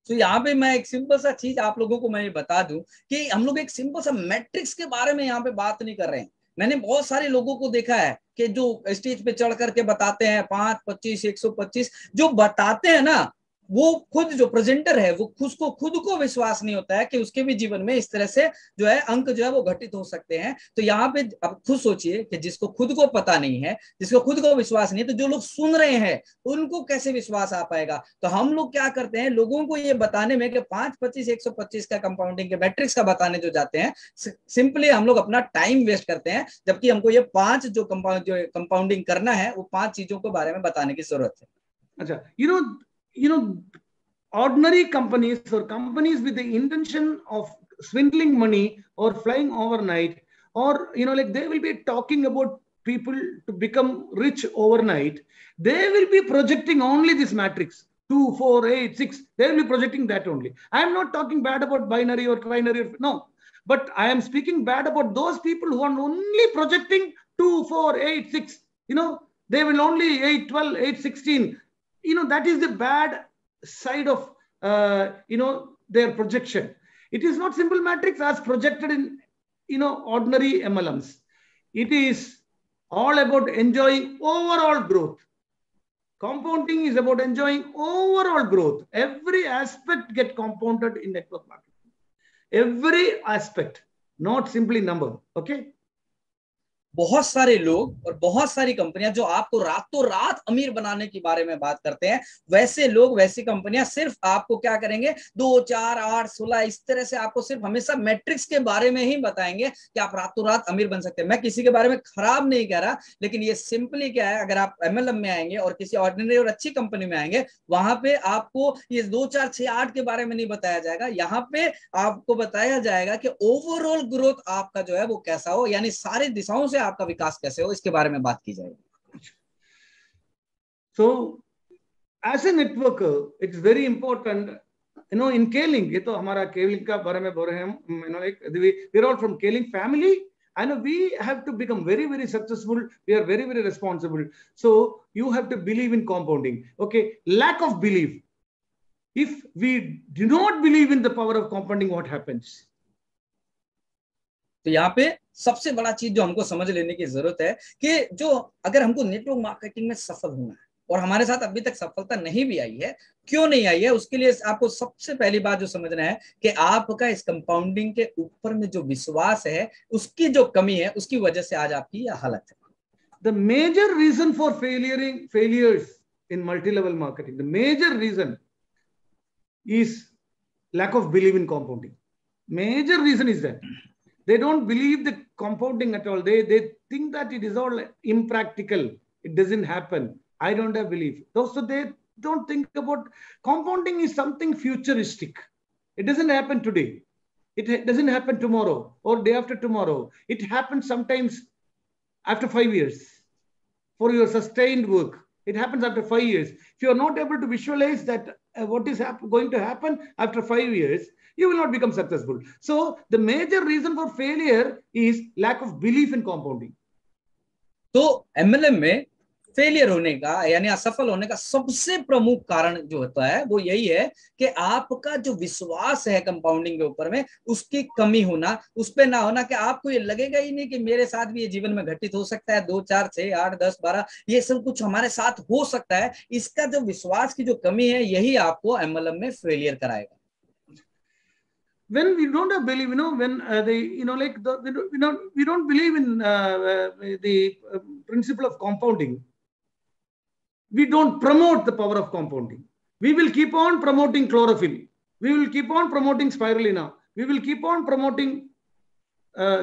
तो यहाँ पे मैं एक simple सा चीज आप लोगों को मैं बता दूं कि हम लोग एक सिंपल सा मैट्रिक्स के बारे में यहाँ पे बात नहीं कर रहे हैं। मैंने बहुत सारे लोगों को देखा है कि जो स्टेज पे चढ़ करके बताते हैं 5, 25, 125, जो बताते हैं ना, वो खुद जो प्रेजेंटर है वो खुद को विश्वास नहीं होता है कि उसके भी जीवन में इस तरह से जो है अंक जो है वो घटित हो सकते हैं। तो यहाँ पे अब खुद सोचिए कि जिसको खुद को पता नहीं है, जिसको खुद को विश्वास नहीं है, तो जो लोग सुन रहे हैं उनको कैसे विश्वास आ पाएगा। तो हम लोग क्या करते हैं, लोगों को ये बताने में कि 5, 25, 125 का कंपाउंडिंग के मैट्रिक्स का बताने जो जाते हैं, सिंपली हम लोग अपना टाइम वेस्ट करते हैं, जबकि हमको ये 5 जो कंपाउंडिंग करना है वो 5 चीजों के बारे में बताने की जरूरत है। अच्छा, ordinary companies or companies with the intention of swindling money or flying overnight, or like they will be talking about people to become rich overnight. They will be projecting only this matrix 2, 4, 8, 6. They will be projecting that only. I am not talking bad about binary or quinary, no, but I am speaking bad about those people who are only projecting 2, 4, 8, 6. They will only 8, 12, 8, 16. That is the bad side of their projection. It is not simple matrix as projected in ordinary MLMs. It is all about enjoying overall growth. Compounding is about enjoying overall growth. Every aspect get compounded in network marketing. Every aspect, not simply number. Okay. बहुत सारे लोग और बहुत सारी कंपनियां जो आपको रातों रात अमीर बनाने के बारे में बात करते हैं, वैसे लोग, वैसी कंपनियां सिर्फ आपको क्या करेंगे, 2, 4, 8, 16 इस तरह से आपको सिर्फ हमेशा मैट्रिक्स के बारे में ही बताएंगे कि आप रातों रात अमीर बन सकते हैं। मैं किसी के बारे में खराब नहीं कह रहा, लेकिन ये सिंपली क्या है, अगर आप एमएलएम में आएंगे और किसी ऑर्डिनरी और अच्छी कंपनी में आएंगे, वहां पे आपको ये 2, 4, 6, 8 के बारे में नहीं बताया जाएगा। यहाँ पे आपको बताया जाएगा कि ओवरऑल ग्रोथ आपका जो है वो कैसा हो, यानी सारी दिशाओं से आपका विकास कैसे हो, इसके बारे में बात की जाएगी। So as a networker, it's very important, in Kaling, ये तो हमारा Kaling का बारे में बोल रहे हैं, like we're all from Kaling family, and we have to become very, very successful. We are very, very responsible. So you have to believe in compounding. Okay, lack of belief. If we do not believe in the power of compounding, what happens? तो यहाँ पे सबसे बड़ा चीज जो हमको समझ लेने की जरूरत है कि जो अगर हमको नेटवर्क मार्केटिंग में सफल होना है, और हमारे साथ अभी तक सफलता नहीं भी आई है, क्यों नहीं आई है, उसके लिए आपको सबसे पहली बात जो समझना है कि आपका इस कंपाउंडिंग के ऊपर में जो विश्वास है, उसकी जो कमी है, उसकी वजह से आज आपकी यह हालत है। The major reason for failures in multi-level marketing, the major reason is lack of belief in compounding. Major reason is that they don't believe the compounding at all. They think that it is all impractical. It doesn't happen. I don't have belief. So they don't think about compounding is something futuristic. It doesn't happen today. It doesn't happen tomorrow or day after tomorrow. It happens sometimes after 5 years. For your sustained work, it happens after 5 years. If you are not able to visualize that what is going to happen after 5 years, you will not become successful. So the major reason for failure is lack of belief in compounding. तो MLM में failure होने का यानी असफल होने का सबसे प्रमुख कारण जो होता है वो यही है कि आपका जो विश्वास है कंपाउंडिंग के ऊपर में, उसकी कमी होना, उस पे ना होना कि आपको ये लगेगा ही नहीं कि मेरे साथ भी ये जीवन में घटित हो सकता है, 2, 4, 6, 8, 10, 12 ये सब कुछ हमारे साथ हो सकता है। इसका जो विश्वास की जो कमी है, यही आपको एमएलएम में फेलियर कराएगा। When we don't have belief, when we don't believe in the principle of compounding, we don't promote the power of compounding. We will keep on promoting chlorophyll. We will keep on promoting spirulina. We will keep on promoting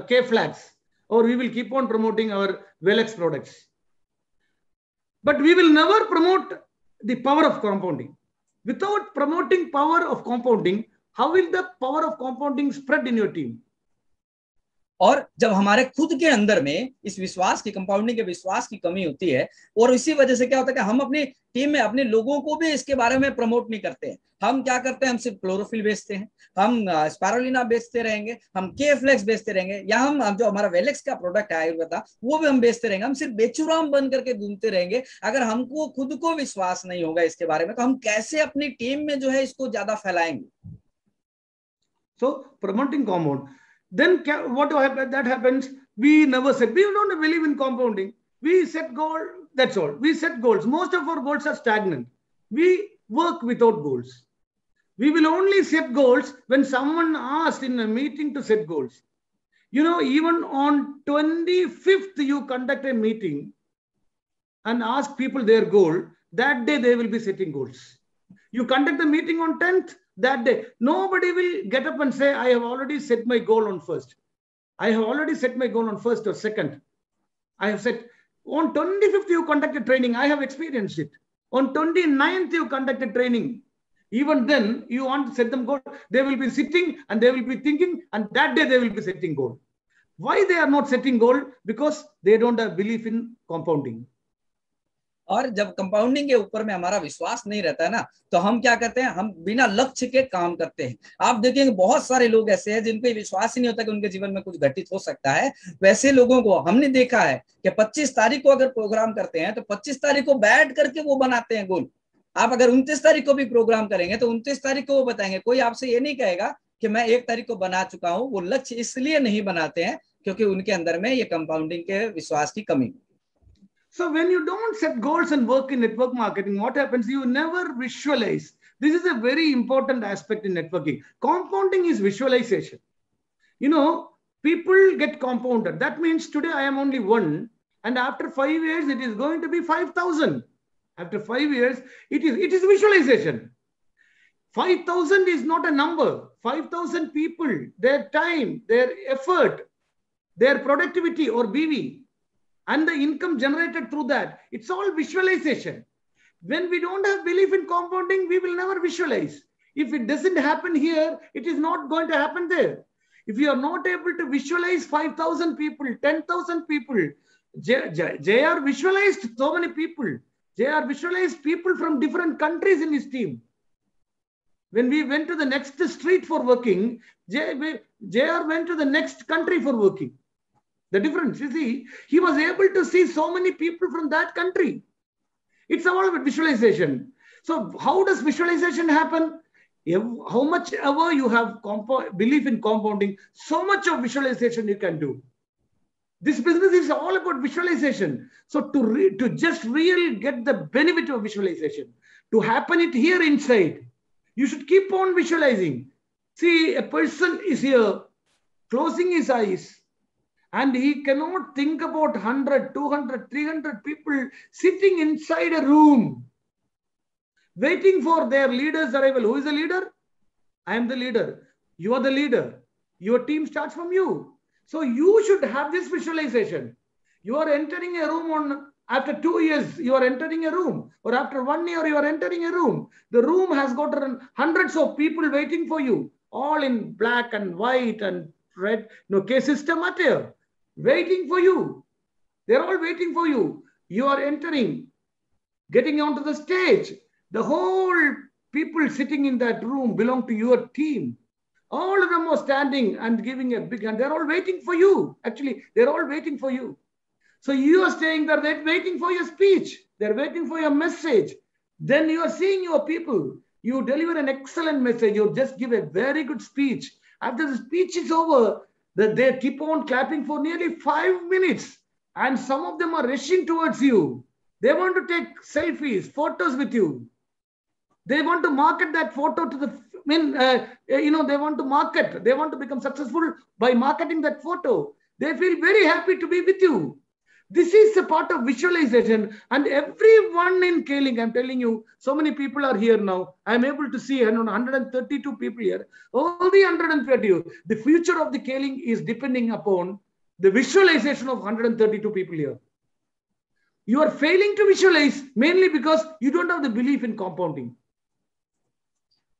K-flags, or we will keep on promoting our Velex products. But we will never promote the power of compounding. Without promoting power of compounding, how will the power of compounding spread in your team? और जब हमारे खुद के अंदर में इस विश्वास की, कंपाउंडिंग के विश्वास की कमी होती है, और इसी वजह से क्या होता है कि हम अपनी टीम में अपने लोगों को भी इसके बारे में प्रमोट नहीं करते हैं। हम क्या करते हैं, हम सिर्फ क्लोरोफिल बेचते हैं, हम स्पायरुलिना बेचते रहेंगे, हम के-फ्लेक्स बेचते रहेंगे, या हम जो हमारा वेलेक्स का प्रोडक्ट है आयुर्वेदा, वो भी हम बेचते रहेंगे। हम सिर्फ बेचुराम बन करके घूमते रहेंगे। अगर हमको खुद को विश्वास नहीं होगा इसके बारे में, तो हम कैसे अपनी टीम में जो है इसको ज्यादा फैलाएंगे? So promoting compound. Then what that happens, we never said, we don't believe in compounding. We set goal, that's all. We set goals. Most of our goals are stagnant. We work without goals. We will only set goals when someone asked in a meeting to set goals. Even on 25th, you conduct a meeting and ask people their goal. That day, they will be setting goals. You conduct a meeting on 10th, that day, nobody will get up and say, I have already set my goal on first. I have already set my goal on first or second. I have set, on 25th, you conducted training. I have experienced it. On 29th, you conducted training. Even then, you want to set them goal. They will be sitting and they will be thinking, and that day they will be setting goal. Why they are not setting goal? Because they don't have belief in compounding. और जब compounding के ऊपर में हमारा विश्वास नहीं रहता है ना, तो हम क्या करते हैं, हम बिना लक्ष्य के काम करते हैं। आप देखेंगे बहुत सारे लोग ऐसे हैं जिनको विश्वास ही नहीं होता कि उनके जीवन में कुछ घटित हो सकता है। वैसे लोगों को हमने देखा है कि 25 तारीख को अगर प्रोग्राम करते हैं तो 25 तारीख को बैठ करके वो बनाते हैं गोल। आप अगर 29 तारीख को भी प्रोग्राम करेंगे तो 29 तारीख को वो बताएंगे। कोई आपसे ये नहीं कहेगा कि मैं 1 तारीख को बना चुका हूं। वो लक्ष्य इसलिए नहीं बनाते हैं क्योंकि उनके अंदर में ये कंपाउंडिंग के विश्वास की कमी। So when you don't set goals and work in network marketing, what happens? You never visualize. This is a very important aspect in networking. Compounding is visualization. You know, people get compounded. That means today I am only 1, and after 5 years it is going to be 5,000. After 5 years, it is visualization. 5,000 is not a number. 5,000 people, their time, their effort, their productivity or BV, and the income generated through that, it's all visualization. When we don't have belief in compounding, we will never visualize. If it doesn't happen here, it is not going to happen there. If you are not able to visualize 5,000 people, 10,000 people, JR visualized so many people. JR visualized people from different countries in his team. When we went to the next street for working, JR went to the next country for working. The difference, you see, he was able to see so many people from that country. It's all about visualization. So how does visualization happen? How much ever you have belief in compounding, so much of visualization you can do. This business is all about visualization. So to just really get the benefit of visualization, to happen it here inside, you should keep on visualizing. See, a person is here, closing his eyes, and he cannot think about 100, 200, 300 people sitting inside a room, waiting for their leader's arrival. Who is the leader? I am the leader. You are the leader. Your team starts from you. So you should have this visualization. You are entering a room after 2 years, you are entering a room, or after 1 year, you are entering a room. The room has got hundreds of people waiting for you, all in black and white and red, case systematic, waiting for you. They're all waiting for you. You are entering, getting onto the stage. The whole people sitting in that room belong to your team. All of them are standing and giving a big hand. They're all waiting for you. Actually, they're all waiting for you. So you are staying there, they're waiting for your speech. They're waiting for your message. Then you are seeing your people. You deliver an excellent message. You just give a very good speech. After the speech is over, they keep on clapping for nearly 5 minutes. And some of them are rushing towards you. They want to take selfies, photos with you. They want to market that photo to the, they want to market. They want to become successful by marketing that photo. They feel very happy to be with you. This is a part of visualization. And everyone in Kaling, I'm telling you, so many people are here now. I'm able to see 132 people here. All the 130, the future of the Kaling is depending upon the visualization of 132 people here. You are failing to visualize mainly because you don't have the belief in compounding.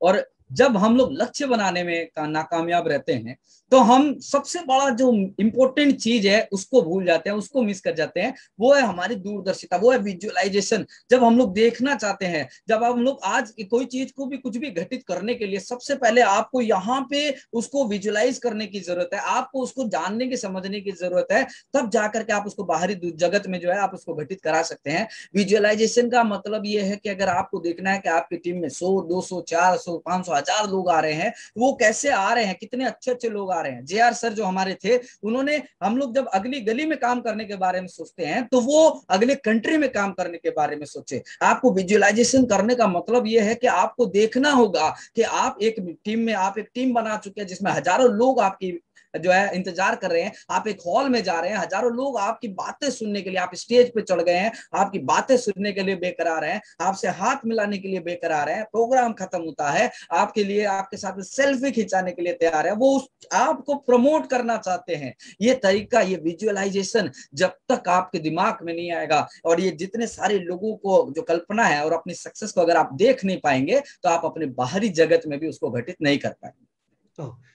और जब हम लोग लक्ष्य बनाने में नाकामयाब रहते हैं तो हम सबसे बड़ा जो इम्पोर्टेंट चीज है उसको भूल जाते हैं, उसको मिस कर जाते हैं। वो है हमारी दूरदर्शिता, वो है विजुअलाइजेशन। जब हम लोग देखना चाहते हैं, जब हम लोग आज कोई चीज को भी कुछ भी घटित करने के लिए सबसे पहले आपको यहाँ पे उसको विजुअलाइज करने की जरूरत है, आपको उसको जानने की समझने की जरूरत है, तब जाकर के आप उसको बाहरी जगत में जो है आप उसको घटित करा सकते हैं। विजुअलाइजेशन का मतलब ये है कि अगर आपको देखना है कि आपकी टीम में 100, 200, 400, 500, 1000 लोग आ रहे हैं, वो कैसे आ रहे हैं, कितने अच्छे अच्छे लोग आ रहे हैं। JR सर जो हमारे थे, उन्होंने, हम लोग जब अगली गली में काम करने के बारे में सोचते हैं तो वो अगले कंट्री में काम करने के बारे में सोचे। आपको विजुअलाइजेशन करने का मतलब ये है कि आपको देखना होगा कि आप एक टीम बना चुके हैं जिसमें हजारों लोग आपकी जो है इंतजार कर रहे हैं, आप एक हॉल में जा रहे हैं, हजारों लोग आपकी बातें सुनने के लिए, आप स्टेज पे चढ़ गए हैं, आपकी बातें सुनने के लिए बेकरार हैं, आपसे हाथ मिलाने के लिए बेकरार हैं, प्रोग्राम खत्म होता है, आपके लिए आपके साथ सेल्फी खिंचाने के लिए तैयार है, वो आपको प्रमोट करना चाहते हैं। ये तरीका, ये विजुअलाइजेशन जब तक आपके दिमाग में नहीं आएगा, और ये जितने सारे लोगों को जो कल्पना है और अपनी सक्सेस को अगर आप देख नहीं पाएंगे, तो आप अपने बाहरी जगत में भी उसको घटित नहीं कर पाएंगे।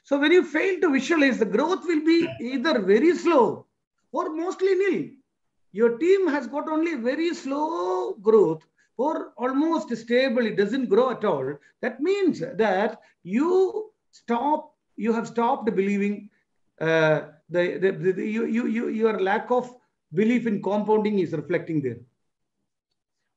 So when you fail to visualize, the growth will be either very slow or mostly nil. Your team has got only very slow growth or almost stable. It doesn't grow at all. That means that you have stopped believing. Your lack of belief in compounding is reflecting there.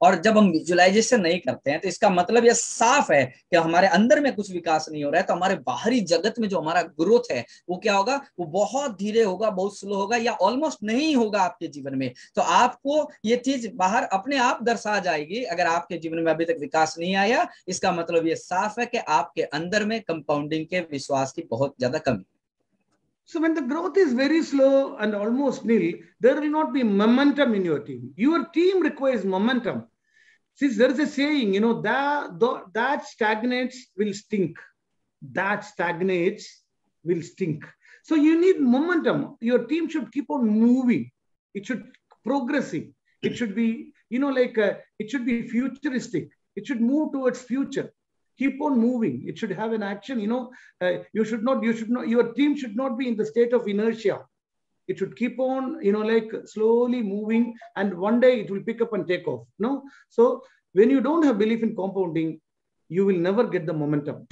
और जब हम visualisation नहीं करते हैं, तो इसका मतलब यह साफ है कि हमारे अंदर में कुछ विकास नहीं हो रहा है, तो हमारे बाहरी जगत में जो हमारा ग्रोथ है वो क्या होगा, वो बहुत धीरे होगा, बहुत स्लो होगा, या ऑलमोस्ट नहीं होगा आपके जीवन में। तो आपको ये चीज बाहर अपने आप दर्शा जाएगी। अगर आपके जीवन में अभी तक विकास नहीं आया, इसका मतलब ये साफ है कि आपके अंदर में कंपाउंडिंग के विश्वास की बहुत ज्यादा कमी। So when the growth is very slow and almost nil, there will not be momentum in your team. Your team requires momentum. Since there is a saying, that stagnates will stink. That stagnates will stink. So you need momentum. Your team should keep on moving. It should progressing. It should be, it should be futuristic. It should move towards future. Keep on moving. It should have an action. Your team should not be in the state of inertia. It should keep on, slowly moving, and one day it will pick up and take off. No, so when you don't have belief in compounding, you will never get the momentum.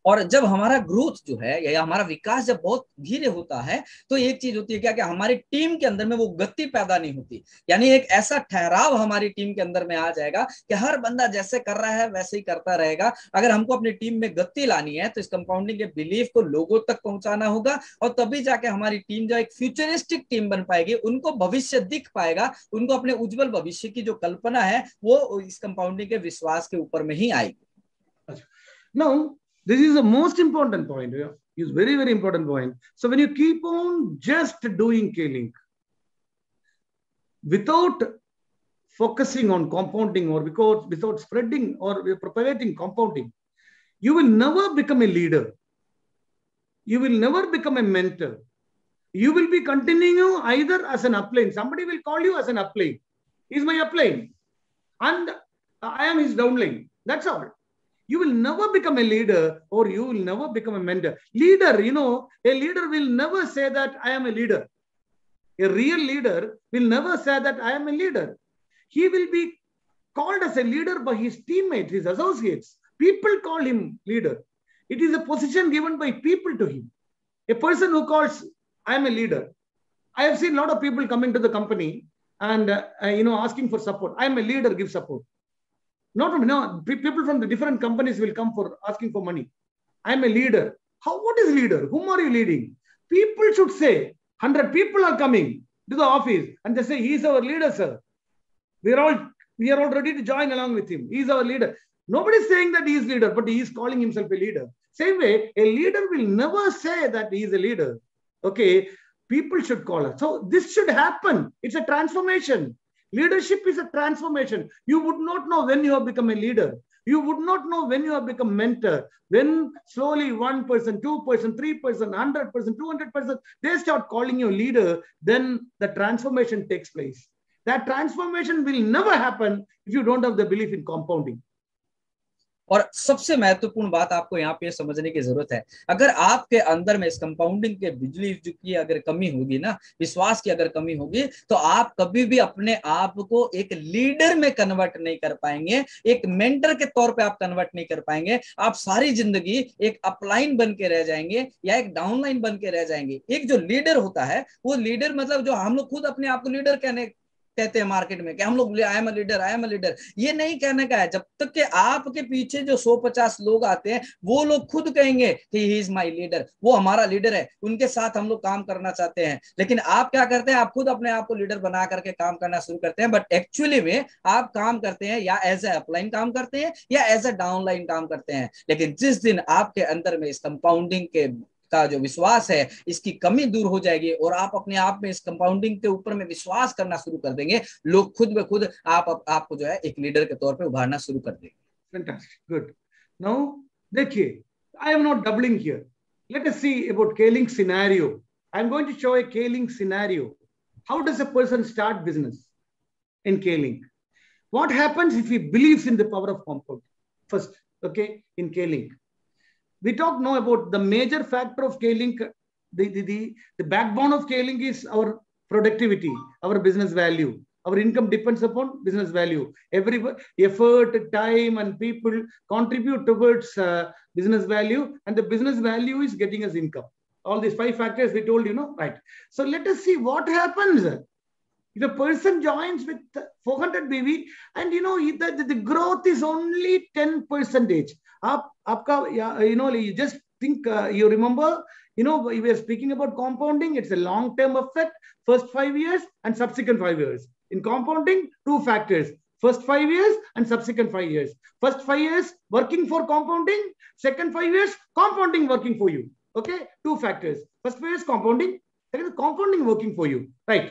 और जब हमारा growth जो है या हमारा विकास जब बहुत धीरे होता है, तो एक चीज होती है क्या कि हमारी टीम के अंदर में वो गति पैदा नहीं होती। यानी एक ऐसा ठहराव हमारी टीम के अंदर में आ जाएगा कि हर बंदा जैसे कर रहा है वैसे ही करता रहेगा। अगर हमको अपनी टीम में गति लानी है, तो इस कंपाउंडिंग के बिलीफ को लोगों तक पहुंचाना होगा, और तभी जाके हमारी टीम जो एक फ्यूचरिस्टिक टीम बन पाएगी, उनको भविष्य दिख पाएगा, उनको अपने उज्जवल भविष्य की जो कल्पना है वो इस कंपाउंडिंग के विश्वास के ऊपर में ही आएगी। Now, this is the most important point. It's very, very important point. So when you keep on just doing K-Link without focusing on compounding, or without spreading or propagating compounding, you will never become a leader. You will never become a mentor. You will be continuing either as an upline. Somebody will call you as an upline. He's my upline, and I am his downline. That's all. You will never become a leader, or you will never become a mentor. Leader, a leader will never say that I am a leader. A real leader will never say that I am a leader. He will be called as a leader by his teammates, his associates. People call him leader. It is a position given by people to him. A person who calls, I am a leader. I have seen a lot of people coming to the company and asking for support. I am a leader, give support. People from the different companies will come for asking for money. I'm a leader. What is leader? Whom are you leading? People should say, 100 people are coming to the office and they say, he's our leader, sir. We are all ready to join along with him. He's our leader. Nobody is saying that he is leader, but he is calling himself a leader. Same way, a leader will never say that he is a leader. Okay, people should call us. So this should happen. It's a transformation. Leadership is a transformation. You would not know when you have become a leader. You would not know when you have become mentor. When slowly 1%, 2%, 3%, 100%, 200%, they start calling you leader, then the transformation takes place. That transformation will never happen if you don't have the belief in compounding. और सबसे महत्वपूर्ण बात आपको यहाँ पे समझने की जरूरत है, अगर आपके अंदर में इस कंपाउंडिंग के बिलीफ की अगर कमी होगी ना, विश्वास की अगर कमी होगी, तो आप कभी भी अपने आप को एक लीडर में कन्वर्ट नहीं कर पाएंगे, एक मेंटर के तौर पे आप कन्वर्ट नहीं कर पाएंगे। आप सारी जिंदगी एक अपलाइन बन के रह जाएंगे या एक डाउनलाइन बन के रह जाएंगे। एक जो लीडर होता है, वो लीडर मतलब जो हम लोग खुद अपने आप को लीडर कहते हैं मार्केट में कि हम लोग आई एम अ लीडर, ये नहीं कहने का है। जब तक कि आपके पीछे जो 150 लोग आते हैं, वो लोग खुद कहेंगे कि ही इज माय लीडर, वो हमारा लीडर है, उनके साथ हम लोग काम करना चाहते हैं। लेकिन आप क्या करते हैं, आप खुद अपने आप को लीडर बना करके काम करना शुरू करते हैं, बट एक्चुअली में आप काम करते हैं या एज ए अपलाइन काम करते हैं या एज ए डाउनलाइन काम करते हैं। लेकिन जिस दिन आपके अंदर में इस कंपाउंडिंग के का जो विश्वास है इसकी कमी दूर हो जाएगी और आप अपने आप में इस कंपाउंडिंग के ऊपर में विश्वास करना शुरू कर देंगे। लोग खुद ब खुद आपको जो है एक लीडर के तौर पे उभारना शुरू कर देंगे। Fantastic, good. Now, देखिए, I am not doubling here. Let us see about Kaling scenario. I am going to show a Kaling scenario. How does a person start business in Kaling? What happens if he believes in the power of compound? First, okay, in Kaling. We talk now about the major factor of Kaling. The backbone of Kaling is our productivity, our business value. Our income depends upon business value. Every effort, time, and people contribute towards business value, and the business value is getting us income. All these 5 factors we told, right? So let us see what happens if a person joins with 400 BV and the growth is only 10%. You just think, you remember, we were speaking about compounding. It's a long-term effect, first 5 years and subsequent 5 years. In compounding, 2 factors, first 5 years and subsequent 5 years. First 5 years working for compounding, second 5 years compounding working for you. Okay, 2 factors. First 5 years compounding, second compounding working for you, right?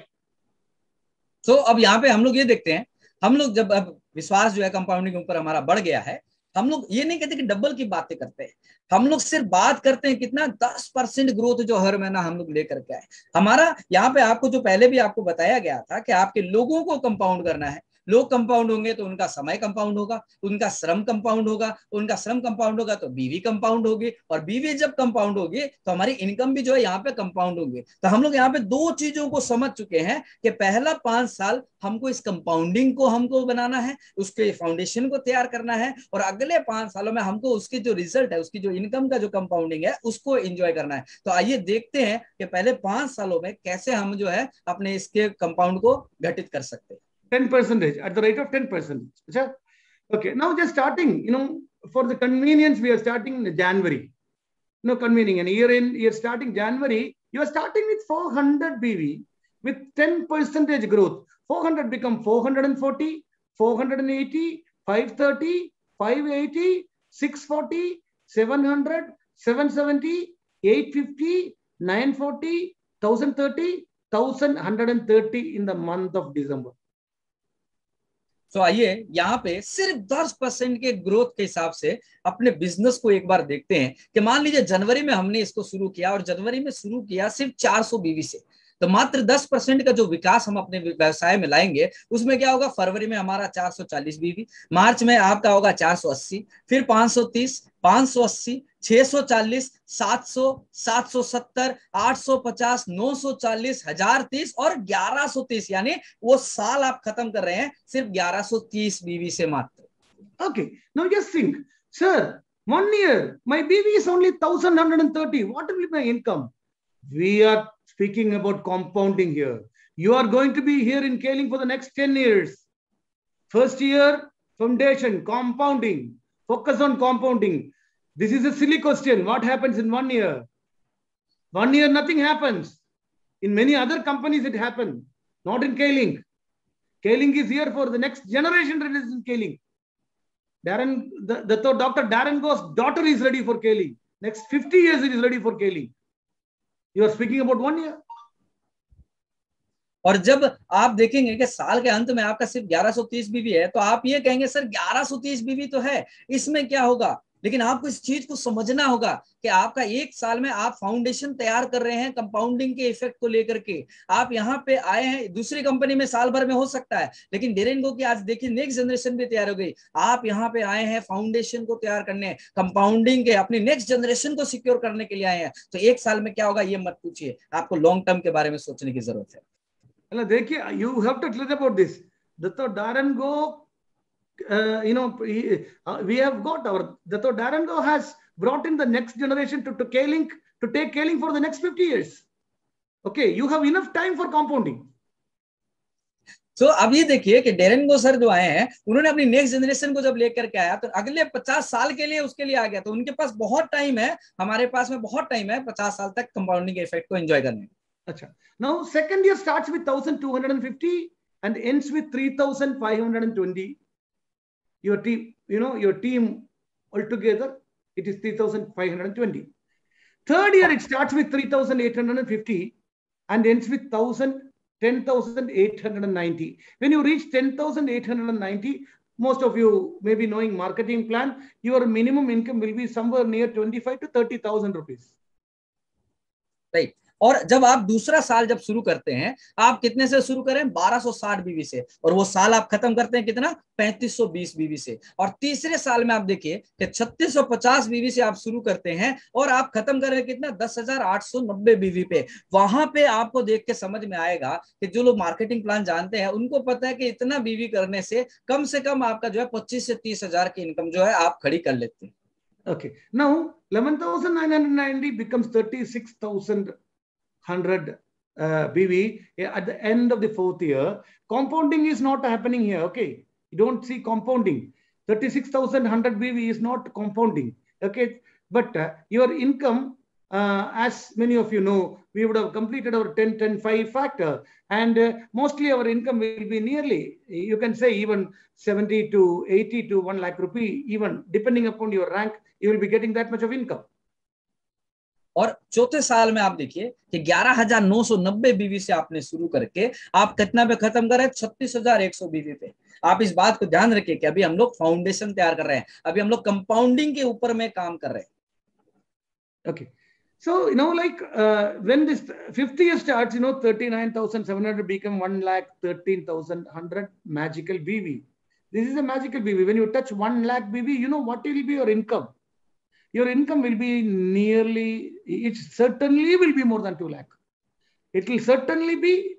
तो अब यहाँ पे हम लोग ये देखते हैं, हम लोग जब अब विश्वास जो है कंपाउंडिंग के ऊपर हमारा बढ़ गया है, हम लोग ये नहीं कहते कि डबल की बातें करते हैं, हम लोग सिर्फ बात करते हैं कितना 10% ग्रोथ जो हर महीना हम लोग लेकर के आए। हमारा यहाँ पे आपको जो पहले भी आपको बताया गया था कि आपके लोगों को कंपाउंड करना है। लोग कंपाउंड होंगे तो उनका समय कंपाउंड होगा, उनका श्रम कंपाउंड होगा, उनका श्रम कंपाउंड होगा तो बीवी कंपाउंड होगी, और बीवी जब कंपाउंड होगी तो हमारी इनकम भी जो है यहाँ पे कंपाउंड होगी। तो हम लोग यहाँ पे 2 चीजों को समझ चुके हैं कि पहला 5 साल हमको इस कंपाउंडिंग को हमको बनाना है, उसके फाउंडेशन को तैयार करना है, और अगले 5 सालों में हमको उसकी जो रिजल्ट है, उसकी जो इनकम का जो कंपाउंडिंग है उसको एंजॉय करना है। तो आइए देखते हैं कि पहले 5 सालों में कैसे हम जो है अपने इसके कंपाउंड को घटित कर सकते हैं। 10% at the rate of 10%. Okay, now just starting, for the convenience, we are starting in January. Convening, and year starting January, you are starting with 400 BV with 10% growth. 400 become 440, 480, 530, 580, 640, 700, 770, 850, 940, 1030, 1130 in the month of December. तो आइए यहाँ पे सिर्फ 10% के growth के हिसाब से अपने बिजनेस को एक बार देखते हैं कि मान लीजिए जनवरी में हमने इसको शुरू किया, और जनवरी में शुरू किया सिर्फ 400 बीवी से, तो मात्र 10% का जो विकास हम अपने व्यवसाय में लाएंगे उसमें क्या होगा, फरवरी में हमारा 440 बीवी, मार्च में आपका होगा 480, फिर 530, 580, 640, 700, 770, 850, 940, 1030 और 1130, यानी वो साल आप खत्म कर रहे हैं सिर्फ 1130 बीवी से मात्र। Okay, now just think, sir, 1 year my BV is only 1130. What will be my income? We are speaking about compounding here. You are going to be here in Kaling for the next 10 years. First year, foundation, compounding. Focus on compounding. This is a silly question. What happens in 1 year? 1 year, nothing happens. In many other companies, it happens. Not in Kaling. Kaling is here for the next generation that is in Kaling. Dr. Darren Go's daughter is ready for Kaling. Next 50 years, it is ready for Kaling. You are speaking about 1 year. और जब आप देखेंगे कि साल के अंत में आपका सिर्फ 1130 बीवी है, तो आप ये कहेंगे सर 1130 बीवी तो है, इसमें क्या होगा? लेकिन आपको इस चीज को समझना होगा कि आपका 1 साल में आप फाउंडेशन तैयार कर रहे हैं कंपाउंडिंग के इफेक्ट को लेकर के। आप यहाँ पे आए हैं, दूसरी कंपनी में साल भर में हो सकता है, लेकिन डेरेनगो की आज देखिए नेक्स्ट जनरेशन भी तैयार हो गई। आप यहाँ पे आए हैं फाउंडेशन को तैयार करने, कंपाउंडिंग के अपनी नेक्स्ट जनरेशन को सिक्योर करने के लिए आए हैं। तो 1 साल में क्या होगा ये मत पूछिए, आपको लॉन्ग टर्म के बारे में सोचने की जरूरत है। देखिए, you have to clear about this. Dr. Darren Go, we have got Dr. Darren Go has brought in the next generation to Kaling, to take Kaling for the next 50 years. Okay, you have enough time for compounding. So अब ये देखिए कि डेरेनगो sir जो आए हैं, उन्होंने अपनी next generation को जब लेकर के आया तो अगले 50 साल के लिए उसके लिए आ गया, तो उनके पास बहुत टाइम है, हमारे पास में बहुत टाइम है 50 साल तक कंपाउंडिंग के इफेक्ट को एंजॉय करने। अच्छा, now second year starts with 1250 and ends with 3520. Your team, your team altogether, it is 3520. Third year, it starts with 3,850 and ends with 10,890. When you reach 10,890, most of you may be knowing marketing plan, your minimum income will be somewhere near 25 to 30,000 rupees. Right. और जब आप दूसरा साल जब शुरू करते हैं, आप कितने से शुरू करें? 1260 बीवी से, और वो साल आप खत्म करते हैं कितना? 3520 बीवी से। और तीसरे साल में आप देखिए कि 3650 बीवी से आप शुरू करते हैं और आप खत्म करें कितना? 10,890 बीवी पे। वहां पे आपको देख के समझ में आएगा कि जो लोग मार्केटिंग प्लान जानते हैं उनको पता है कि इतना बीवी करने से कम आपका जो है 25 से 30 हजार की इनकम जो है आप खड़ी कर लेते हैं। Okay, now 11,990 becomes 36,100 BV at the end of the fourth year. Compounding is not happening here. Okay, you don't see compounding. 36,100 BV is not compounding. Okay, but your income, as many of you know, we would have completed our 10-10-5 factor, and mostly our income will be nearly, you can say, even 70 to 80 to 1 lakh rupee, even depending upon your rank, you will be getting that much of income. और चौथे साल में आप देखिए कि 11,990 बीवी से आपने शुरू करके आप कितना पे खत्म कर रहे हैं? 36,100 बीवी पे। आप इस बात को ध्यान रखिए कि अभी हम लोग फाउंडेशन तैयार कर रहे हैं, अभी हम लोग कंपाउंडिंग के ऊपर में काम कर रहे हैं। Okay, so like when this fifth year starts, 39,700 become 1,13,100 magical BV. This is a magical BV. When you touch 1 lakh BV, what will be your income? Your income will be nearly, it certainly will be more than 2 lakh. It will certainly be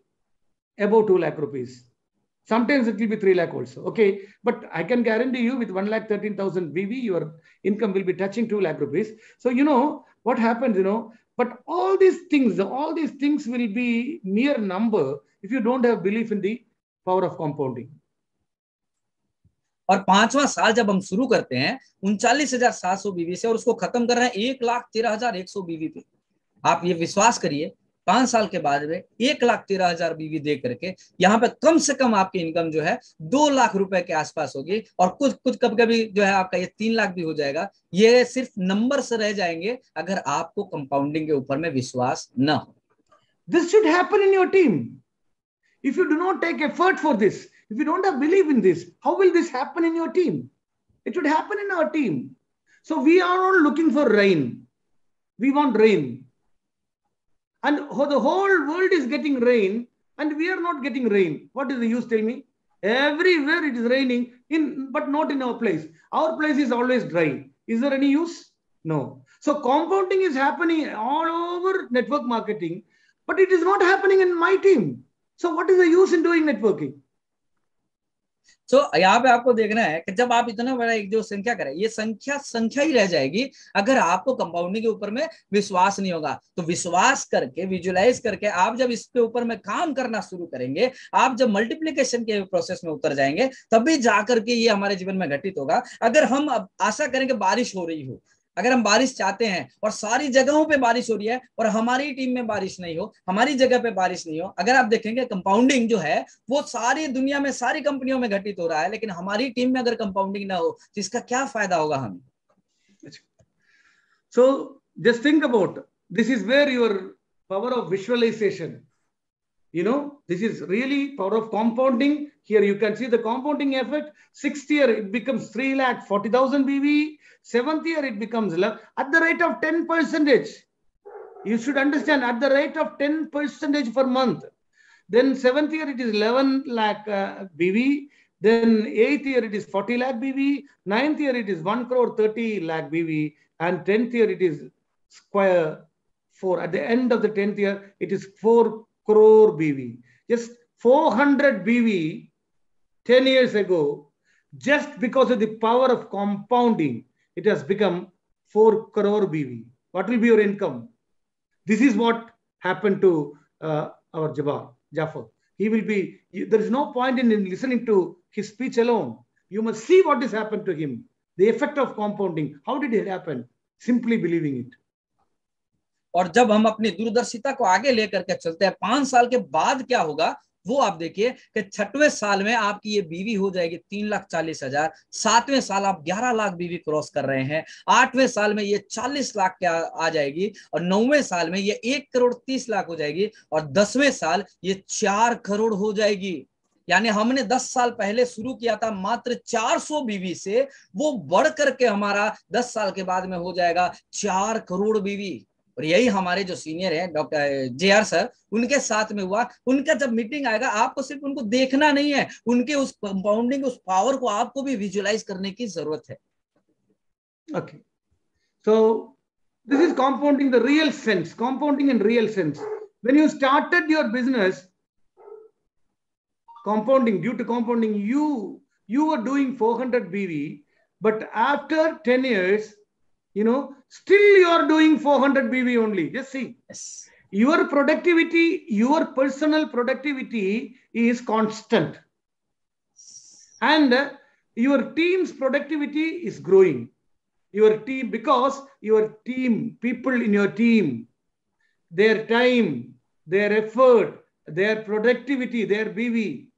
above 2 lakh rupees. Sometimes it will be 3 lakh also. Okay, but I can guarantee you with 1,13,000 BV, your income will be touching 2 lakh rupees. So what happens, but all these things will be mere number if you don't have belief in the power of compounding. और पांचवा साल जब हम शुरू करते हैं 39,700 बीवी से और उसको खत्म कर रहे हैं 1,13,100 बीवी पे, आप ये विश्वास करिए 5 साल के बाद में 1,13,000 बीवी दे करके यहाँ पे कम से कम आपकी इनकम जो है 2 लाख रुपए के आसपास होगी। और कुछ कभी जो है आपका ये 3 लाख भी हो जाएगा। ये सिर्फ नंबर से रह जाएंगे अगर आपको कंपाउंडिंग के ऊपर में विश्वास न हो। This should happen in your team. If you do not take effort for this, if you don't have belief in this, how will this happen in your team? It should happen in our team. So we are all looking for rain. We want rain. And the whole world is getting rain and we are not getting rain. What is the use? Tell me. Everywhere it is raining, but not in our place. Our place is always dry. Is there any use? No. So compounding is happening all over network marketing, but it is not happening in my team. So what is the use in doing networking? तो यहाँ पे आपको देखना है कि जब आप इतना बड़ा एक जो संख्या करें, ये संख्या ही रह जाएगी अगर आपको कंपाउंडिंग के ऊपर में विश्वास नहीं होगा। तो विश्वास करके, विजुलाइज करके आप जब इसके ऊपर में काम करना शुरू करेंगे, आप जब मल्टीप्लिकेशन के प्रोसेस में उतर जाएंगे, तभी जाकर के ये हमारे जीवन में घटित होगा। अगर हम अब आशा करें कि बारिश हो रही हो, अगर हम बारिश चाहते हैं और सारी जगहों पे बारिश हो रही है और हमारी टीम में बारिश नहीं हो, हमारी जगह पे बारिश नहीं हो, अगर आप देखेंगे कंपाउंडिंग जो है वो सारी दुनिया में सारी कंपनियों में घटित हो रहा है, लेकिन हमारी टीम में अगर कंपाउंडिंग ना हो तो इसका क्या फायदा होगा हमें? So just think about, this is where your power of visualization, this is really power of compounding. Here you can see the compounding effect. 6th year it becomes 3,40,000 BV. 7th year it becomes at the rate of 10%. You should understand, at the rate of 10% per month. Then 7th year it is 11 lakh BV. Then 8th year it is 40 lakh BV. 9th year it is 1 crore 30 lakh BV. And 10th year it is square 4. At the end of the 10th year it is 4 crore BV. Just 400 BV 10 years ago, just because of the power of compounding, it has become 4 crore BV. What will be your income? This is what happened to our Jafar. He will be, there is no point in listening to his speech alone. You must see what has happened to him. The effect of compounding. How did it happen? Simply believing it. और जब हम अपनी दूरदर्शिता को आगे लेकर के चलते हैं, 5 साल के बाद क्या होगा वो आप देखिए कि 6वें साल में आपकी ये बीवी हो जाएगी 3,40,000, 7वें साल आप 11 लाख बीवी क्रॉस कर रहे हैं, 8वें साल में ये 40 लाख के आ जाएगी, और 9वें साल में ये 1,30,00,000 हो जाएगी, और 10वें साल ये 4 करोड़ हो जाएगी। यानी हमने 10 साल पहले शुरू किया था मात्र 400 बीवी से, वो बढ़ करके हमारा 10 साल के बाद में हो जाएगा 4 करोड़ बीवी। और यही हमारे जो सीनियर है डॉक्टर JR सर, उनके साथ में हुआ। उनका जब मीटिंग आएगा, आपको सिर्फ उनको देखना नहीं है, उनके उस कंपाउंडिंग, उस पावर को आपको भी विजुअलाइज करने की जरूरत है। Okay, so this is compounding the real sense, compounding in real sense. When you started your business, compounding, due to compounding, you were doing 400 BV, but after 10 years, still you are doing 400 BV only. Just see. Yes. Your productivity, your personal productivity is constant. And your team's productivity is growing. Your team, because your team, people in your team, their time, their effort, their productivity, their BV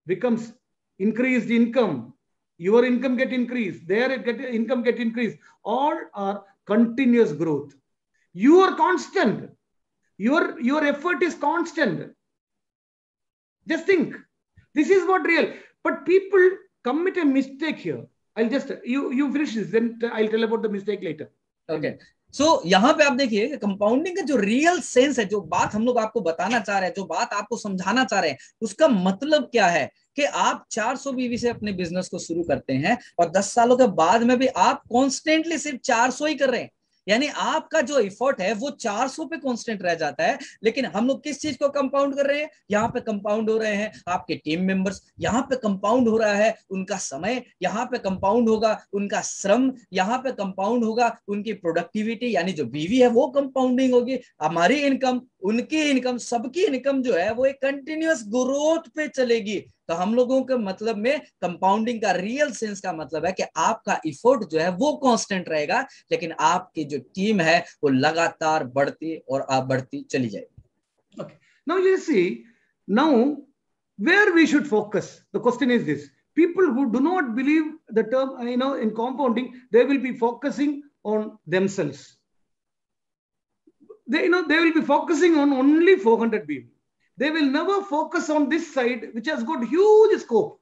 becomes increased income. Your income get increased, their income get increased. All are continuous growth. You are constant. Your effort is constant. Just think. This is what real. But people commit a mistake here. I'll just, you finish this, then I'll tell about the mistake later. Okay. सो यहाँ पे आप देखिए compounding का जो real sense है, जो बात हम लोग आपको बताना चाह रहे हैं, जो बात आपको समझाना चाह रहे हैं, उसका मतलब क्या है कि आप 400 बीवी से अपने बिजनेस को शुरू करते हैं और 10 सालों के बाद में भी आप कॉन्स्टेंटली सिर्फ 400 ही कर रहे हैं। यानी आपका जो इफर्ट है वो 400 पे कांस्टेंट रह जाता है, लेकिन हम लोग किस चीज को कंपाउंड कर रहे हैं? यहाँ पे कंपाउंड हो रहे हैं आपके टीम मेंबर्स, यहाँ पे कंपाउंड हो रहा है उनका समय, यहाँ पे कंपाउंड होगा उनका श्रम, यहाँ पे कंपाउंड होगा उनकी प्रोडक्टिविटी, यानी जो बीवी है वो कंपाउंडिंग होगी, हमारी इनकम, उनकी इनकम, सबकी इनकम जो है वो एक कंटिन्यूअस ग्रोथ पे चलेगी। तो हम लोगों के मतलब में कंपाउंडिंग का रियल सेंस का मतलब है कि आपका इफोर्ट जो है वो कांस्टेंट रहेगा, लेकिन आपकी जो टीम है वो लगातार बढ़ती और बढ़ती चली जाएगी। Okay. Now you see, now where we should focus. The question is this: people who do not believe the term, in compounding, they will be focusing on themselves. They will be focusing on only 400 BV. They will never focus on this side, which has got huge scope.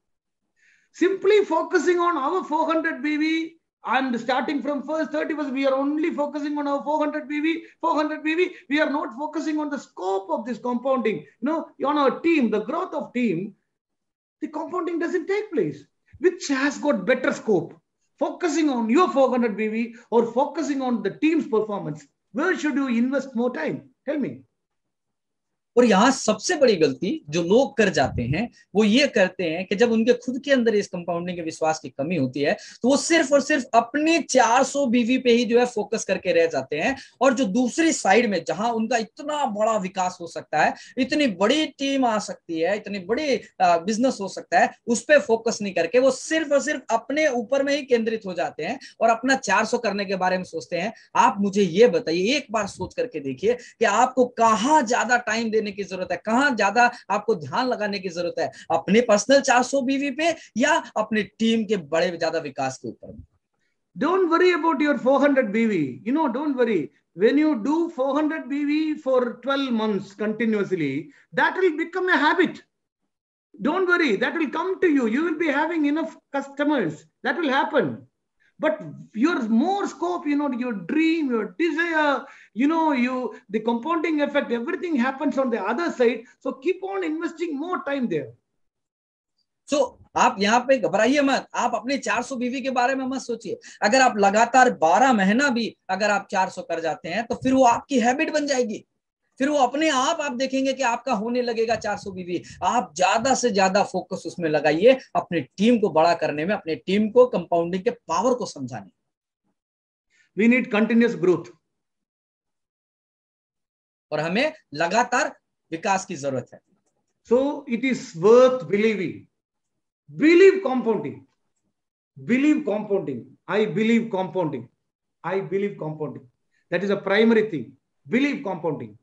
Simply focusing on our 400 BV and starting from first 31st, we are only focusing on our 400 BV. We are not focusing on the scope of this compounding. On our team, the growth of team, the compounding doesn't take place, which has got better scope. Focusing on your 400 BV or focusing on the team's performance. Where should you invest more time? Tell me. और यहाँ सबसे बड़ी गलती जो लोग कर जाते हैं वो ये करते हैं कि जब उनके खुद के अंदर इस कंपाउंडिंग के विश्वास की कमी होती है तो वो सिर्फ और सिर्फ अपने 400 बीवी पे ही जो है फोकस करके रह जाते हैं, और जो दूसरी साइड में जहां उनका इतना बड़ा विकास हो सकता है, इतनी बड़ी टीम आ सकती है, इतनी बड़ी बिजनेस हो सकता है, उस पर फोकस नहीं करके वो सिर्फ और सिर्फ अपने ऊपर में ही केंद्रित हो जाते हैं और अपना 400 करने के बारे में सोचते हैं। आप मुझे ये बताइए, एक बार सोच करके देखिए कि आपको कहाँ ज्यादा टाइम देने की जरूरत है, कहां ज्यादा आपको ध्यान लगाने की जरूरत है, अपने पर्सनल 400 बीवी पे या अपने टीम के बड़े ज्यादा विकास के ऊपर? Don't worry about your 400 BV. Don't worry. When you do 400 BV for 12 months continuously, that will become a habit. Don't worry, that will come to you. You will be having enough customers. That will happen. But your more scope, your dream, your desire, the compounding effect, everything happens on the other side. So keep on investing more time there. So, आप यहाँ पे घबराइए मत, आप अपने 400 बीवी के बारे में मत सोचिए। अगर आप लगातार 12 महीना भी अगर आप 400 कर जाते हैं तो फिर वो आपकी हैबिट बन जाएगी, फिर वो अपने आप देखेंगे कि आपका होने लगेगा 400 बीवी। आप ज्यादा से ज्यादा फोकस उसमें लगाइए, अपनी टीम को बड़ा करने में, अपने टीम को कंपाउंडिंग के पावर को समझाने। We need continuous growth. और हमें लगातार विकास की जरूरत है। So it is worth believing. Believe compounding. Believe compounding. I believe compounding. I believe compounding. That is a primary thing. Believe compounding.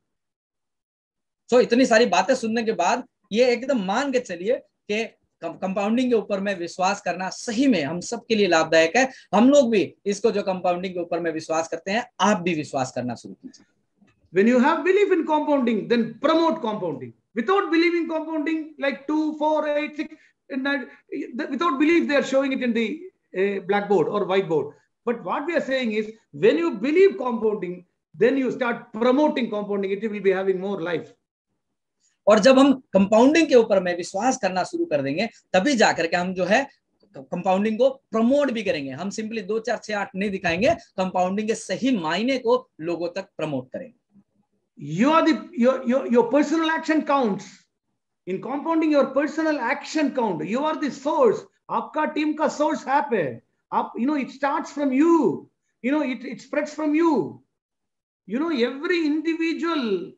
So इतनी सारी बातें सुनने के बाद ये एकदम मान के चलिए कि कंपाउंडिंग के ऊपर में विश्वास करना सही में हम सबके लिए लाभदायक है। हम लोग भी इसको जो कंपाउंडिंग के ऊपर में विश्वास करते हैं, आप भी विश्वास करना शुरू कीजिए। When you have belief in compounding, then promote compounding. Without believing compounding, like 2, 4, 8, 6, without belief, they are showing it in the blackboard or whiteboard. But what we are saying is, when you believe compounding, then you start promoting compounding. It will be having more life. और जब हम compounding के ऊपर में विश्वास करना शुरू कर देंगे, तभी जाकर के हम जो है कंपाउंडिंग को प्रमोट भी करेंगे। हम सिंपली 2, 4, 6, 8 नहीं दिखाएंगे, कंपाउंडिंग के सही मायने को लोगों तक प्रमोट करेंगे। Your personal action counts. In compounding, your personal action count. You are the source. आपका टीम का source है। आप, it starts from you. It spreads from you. Every individual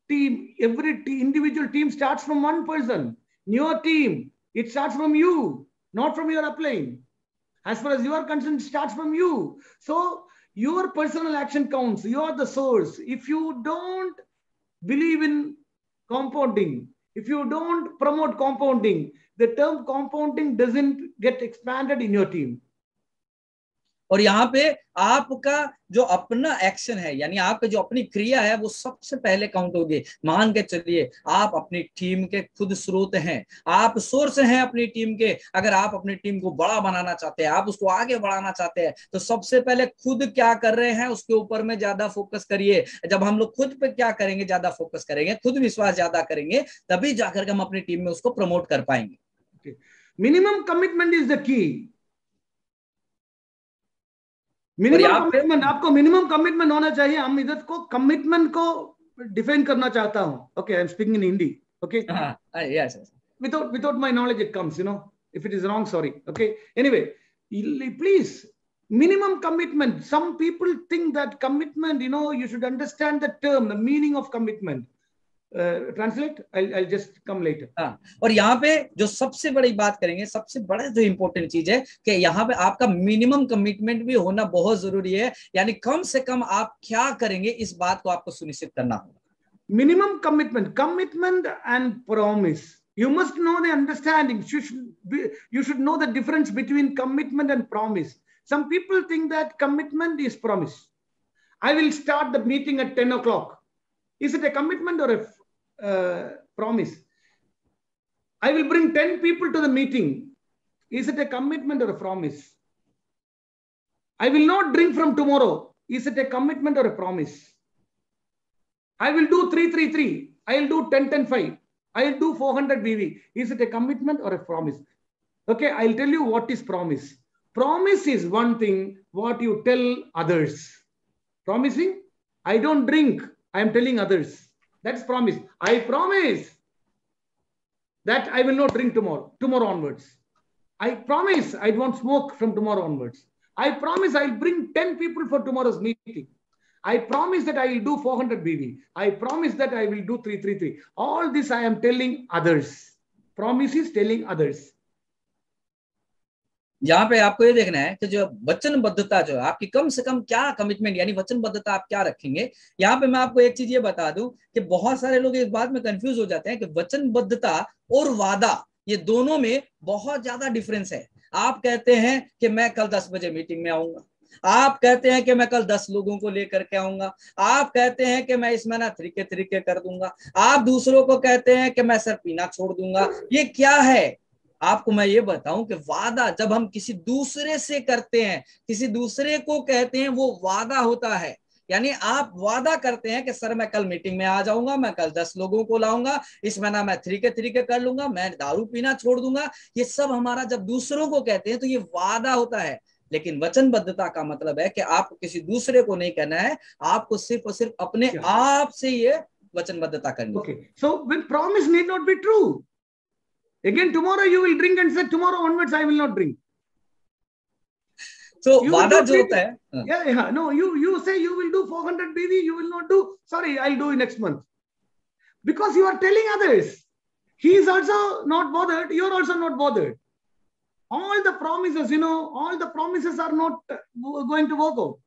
team starts from one person. Your team, it starts from you, not from your upline. As far as you are concerned, it starts from you. So your personal action counts. You are the source. If you don't believe in compounding, if you don't promote compounding, the term compounding doesn't get expanded in your team. और यहाँ पे आपका जो अपना action है, यानी आपका जो अपनी क्रिया है, वो सबसे पहले काउंट होगी। मान के चलिए आप अपनी टीम के खुद स्रोत हैं, आप सोर्स हैं अपनी टीम के। अगर आप अपनी टीम को बड़ा बनाना चाहते हैं, आप उसको आगे बढ़ाना चाहते हैं, तो सबसे पहले खुद क्या कर रहे हैं उसके ऊपर में ज्यादा फोकस करिए। जब हम लोग खुद पे क्या करेंगे, ज्यादा फोकस करेंगे, खुद विश्वास ज्यादा करेंगे, तभी जाकर हम अपनी टीम में उसको प्रमोट कर पाएंगे। Minimum commitment is the key. Minimum commitment, आपको मिनिमम कमिटमेंट होना चाहिए। हम इधर को कमिटमेंट को डिफाइन करना चाहता हूं। Okay, I am speaking in Hindi. Okay, yes, without my knowledge it comes, if it is wrong, sorry. Okay, anyway, please, minimum commitment. Some people think that commitment, you should understand the term, the meaning of commitment. Translate, I'll just come later. हाँ, और यहाँ पे जो सबसे बड़ी बात करेंगे, सबसे बड़ा जो इंपॉर्टेंट चीज है कि यहाँ पे आपका मिनिमम कमिटमेंट भी होना बहुत जरूरी है। यानी कम से कम आप क्या करेंगे, इस बात को आपको सुनिश्चित करना होगा। Minimum commitment and promise. You must know the understanding. You should know the difference between commitment and promise. Some people think that commitment is promise. I will start the meeting at 10 o'clock. Is it a commitment or a promise? I will bring 10 people to the meeting. Is it a commitment or a promise? I will not drink from tomorrow. Is it a commitment or a promise? I will do 3-3-3. I will do 10-10-5. I'll do 400 BV. Is it a commitment or a promise? Okay, I'll tell you what is promise. Promise is one thing, what you tell others. Promising, I don't drink, I am telling others. That's promise. I promise that I will not drink tomorrow onwards. I promise I won't smoke from tomorrow onwards. I promise I'll bring 10 people for tomorrow's meeting. I promise that I will do 400 BV. I promise that I will do 3-3-3. All this I am telling others. Promise is telling others. यहाँ पे आपको ये देखना है कि जो वचनबद्धता जो है आपकी, कम से कम क्या कमिटमेंट यानी वचनबद्धता आप क्या रखेंगे। यहाँ पे मैं आपको एक चीज ये बता दूं कि बहुत सारे लोग इस बात में कंफ्यूज हो जाते हैं कि वचनबद्धता और वादा, ये दोनों में बहुत ज्यादा डिफरेंस है। आप कहते हैं कि मैं कल 10 बजे मीटिंग में आऊंगा, आप कहते हैं कि मैं कल 10 लोगों को लेकर के आऊंगा, आप कहते हैं कि मैं इस महीना तरीके कर दूंगा, आप दूसरों को कहते हैं कि मैं सर पीना छोड़ दूंगा। ये क्या है? आपको मैं ये बताऊं कि वादा जब हम किसी दूसरे से करते हैं, किसी दूसरे को कहते हैं, वो वादा होता है। यानी आप वादा करते हैं कि सर मैं कल मीटिंग में आ जाऊंगा, मैं कल 10 लोगों को लाऊंगा, इस महीना मैं तरीके कर लूंगा, मैं दारू पीना छोड़ दूंगा। ये सब हमारा जब दूसरों को कहते हैं तो ये वादा होता है। लेकिन वचनबद्धता का मतलब है कि आपको किसी दूसरे को नहीं कहना है, आपको सिर्फ और सिर्फ अपने आप से ये वचनबद्धता करनी है। Okay, so when promise need not be true. Again, tomorrow you will drink and say tomorrow onwards I will not drink. So वादा जो होता है, yeah, no, you say you will do 400 BV, you will not do. Sorry, I'll do it next month. Because you are telling others. He is also not bothered. You are also not bothered. All the promises, all the promises are not going to work out.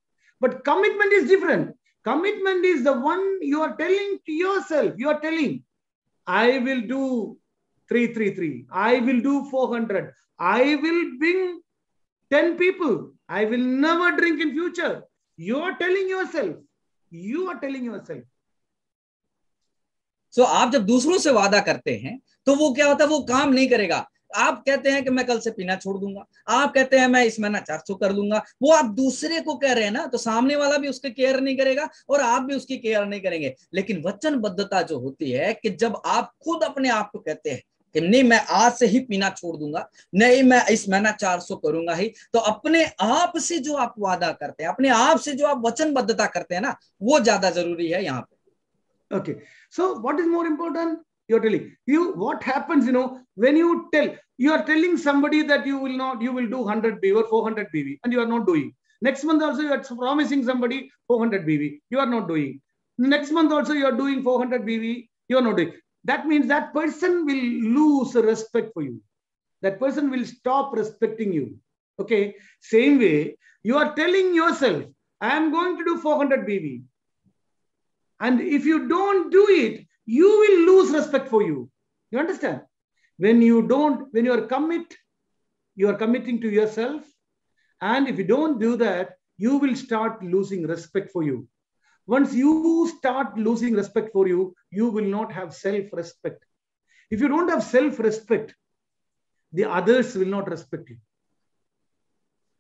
But commitment is different. Commitment is the one you are telling to yourself. You are telling, I will do 333. I will do 400. I will bring 10 people. I will never drink in future. You are telling yourself. You are telling yourself. So आप जब दूसरों से वादा करते हैं तो वो क्या होता है, वो काम नहीं करेगा। आप कहते हैं कि मैं कल से पीना छोड़ दूंगा, आप कहते हैं मैं इस महीना 400 कर दूंगा, वो आप दूसरे को कह रहे हैं ना, तो सामने वाला भी उसकी केयर नहीं करेगा और आप भी उसकी केयर नहीं करेंगे। लेकिन वचनबद्धता जो होती है कि जब आप खुद अपने आप को कहते हैं कि नहीं मैं आज से ही पीना छोड़ दूंगा, नहीं मैं इस महीना 400 करूंगा ही, तो अपने आप से जो आप वादा करते हैं, अपने आप से जो आप वचनबद्धता करते हैं ना, वो ज्यादा जरूरी है यहाँ पे। Okay, so what is more important? You're telling you what happens, when you are telling somebody that you will do 100 BV or 400 BV and you are not doing. Next month also you are promising somebody 400 BV, you are not doing. Next month also you are doing 400 BV, you are not doing. That means that person will lose respect for you. That person will stop respecting you. Okay, same way, you are telling yourself, I am going to do 400 BV. And if you don't do it, you will lose respect for you. You understand? When you are committing to yourself. And if you don't do that, you will start losing respect for you. Once you start losing respect for you, you will not have self-respect. If you don't have self-respect, the others will not respect you.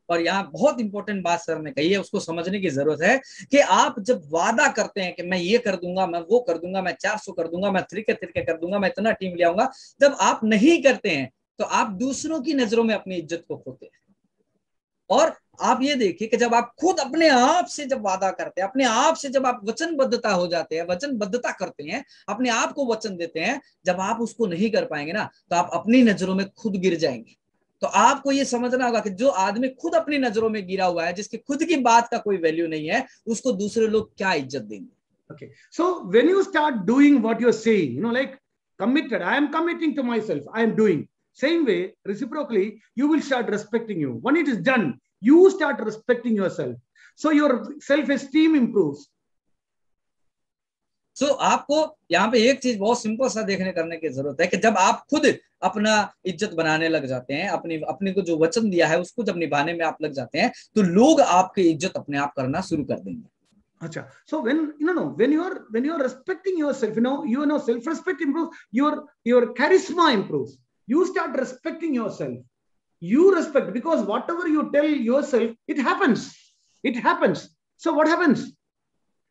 और यहाँ बहुत important बात sir ने कही है, उसको समझने की जरूरत है कि आप जब वादा करते हैं कि मैं ये कर दूंगा, मैं वो कर दूंगा, मैं 400 कर दूंगा, मैं तिरके कर दूंगा, मैं इतना टीम ले आऊंगा, जब आप नहीं करते हैं तो आप दूसरों की नजरों में अपनी इज्जत को खोते हैं। और आप ये देखिए कि जब आप खुद अपने आप से जब वादा करते हैं, अपने आप से जब आप वचनबद्धता हो जाते हैं, वचनबद्धता करते हैं, अपने आप को वचन देते हैं, जब आप उसको नहीं कर पाएंगे ना, तो आप अपनी नजरों में खुद गिर जाएंगे। तो आपको ये समझना होगा कि जो आदमी खुद अपनी नजरों में गिरा हुआ है, जिसकी खुद की बात का कोई वैल्यू नहीं है, उसको दूसरे लोग क्या इज्जत देंगे। Okay, so when you start doing what you're saying, like committed, I am committing to myself, I am doing. Same way, reciprocally, you will start respecting you. When it is done, you start respecting yourself. So your self-esteem improves. So आपको यहाँ पे एक चीज बहुत simple सा देखने करने की जरूरत है कि जब आप खुद अपना इज्जत बनाने लग जाते हैं, अपने को जो वचन दिया है उसको जब निभाने में आप लग जाते हैं, तो लोग आपकी इज्जत अपने आप करना शुरू कर देंगे। अच्छा, so when you are respecting yourself, self-respect improves, your charisma improves. You start respecting yourself. You respect, because whatever you tell yourself, it happens. It happens. So what happens?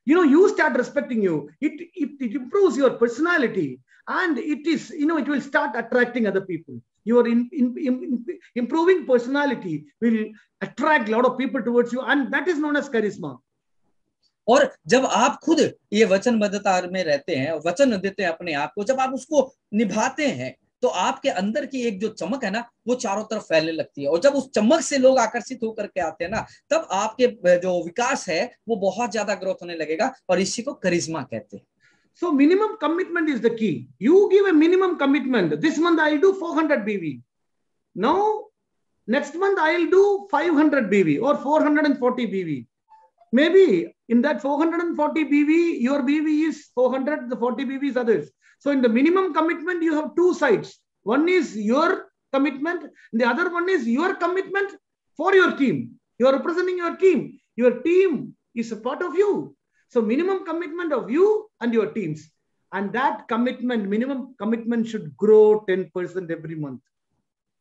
You start respecting you. It improves your personality, and it will start attracting other people. Your improving personality will attract a lot of people towards you, and that is known as charisma. और जब आप खुद ये वचनबद्धता में रहते हैं, वचन देते हैं अपने आप को, जब आप उसको निभाते हैं, तो आपके अंदर की एक जो चमक है ना, वो चारों तरफ फैलने लगती है। और जब उस चमक से लोग आकर्षित होकर के आते हैं ना, तब आपके जो विकास है वो बहुत ज्यादा ग्रोथ होने लगेगा, और इसी को करिश्मा कहते हैं। So minimum commitment is the key. You give a minimum commitment. This month I'll do 400 BV. Now, next month I'll do 500 BV or 440 BV. Maybe in that 440 BV, your BV is 400, the 40 BV is others. So in the minimum commitment, you have two sides. One is your commitment, and the other one is your commitment for your team. You are representing your team. Your team is a part of you. So minimum commitment of you and your teams. And that minimum commitment should grow 10% every month.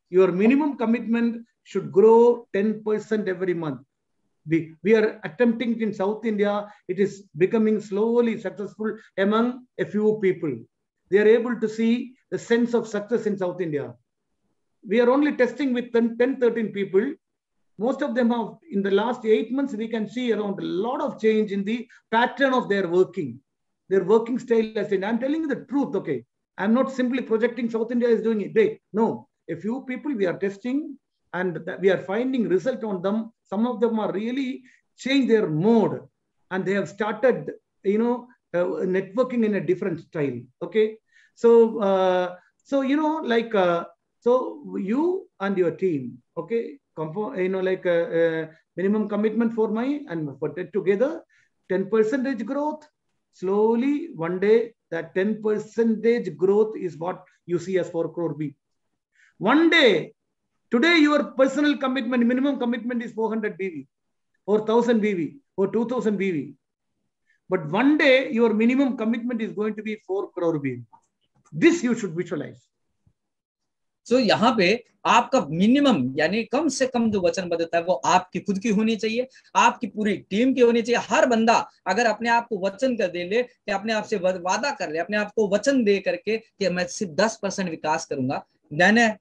Your minimum commitment should grow 10% every month. We are attempting in South India. It is becoming slowly successful among a few people. They are able to see the sense of success in South India. We are only testing with 10, 13 people. Most of them have, in the last 8 months, we can see around a lot of change in the pattern of their working style. I'm telling you the truth, okay? I'm not simply projecting South India is doing it great. No, a few people we are testing, and we are finding result on them. Some of them are really changed their mode, and they have started, networking in a different style. Okay, so so you and your team, okay, minimum commitment for and for together, 10% growth. Slowly, one day that 10% growth is what you see as 4 crore B. One day, today your personal commitment, minimum commitment is 400 BV or 1000 BV or 2000 BV. But one day your minimum commitment is going to be 4 crore BV. This you should visualize. So यहाँ पे आपका minimum यानी कम से कम जो वचनबद्धता है वो आपकी खुद की होनी चाहिए, आपकी पूरी टीम की होनी चाहिए। हर बंदा अगर अपने आप को वचन कर दे ले कि अपने आप से वादा कर ले, अपने आप को वचन दे करके कि मैं सिर्फ 10% विकास करूंगा।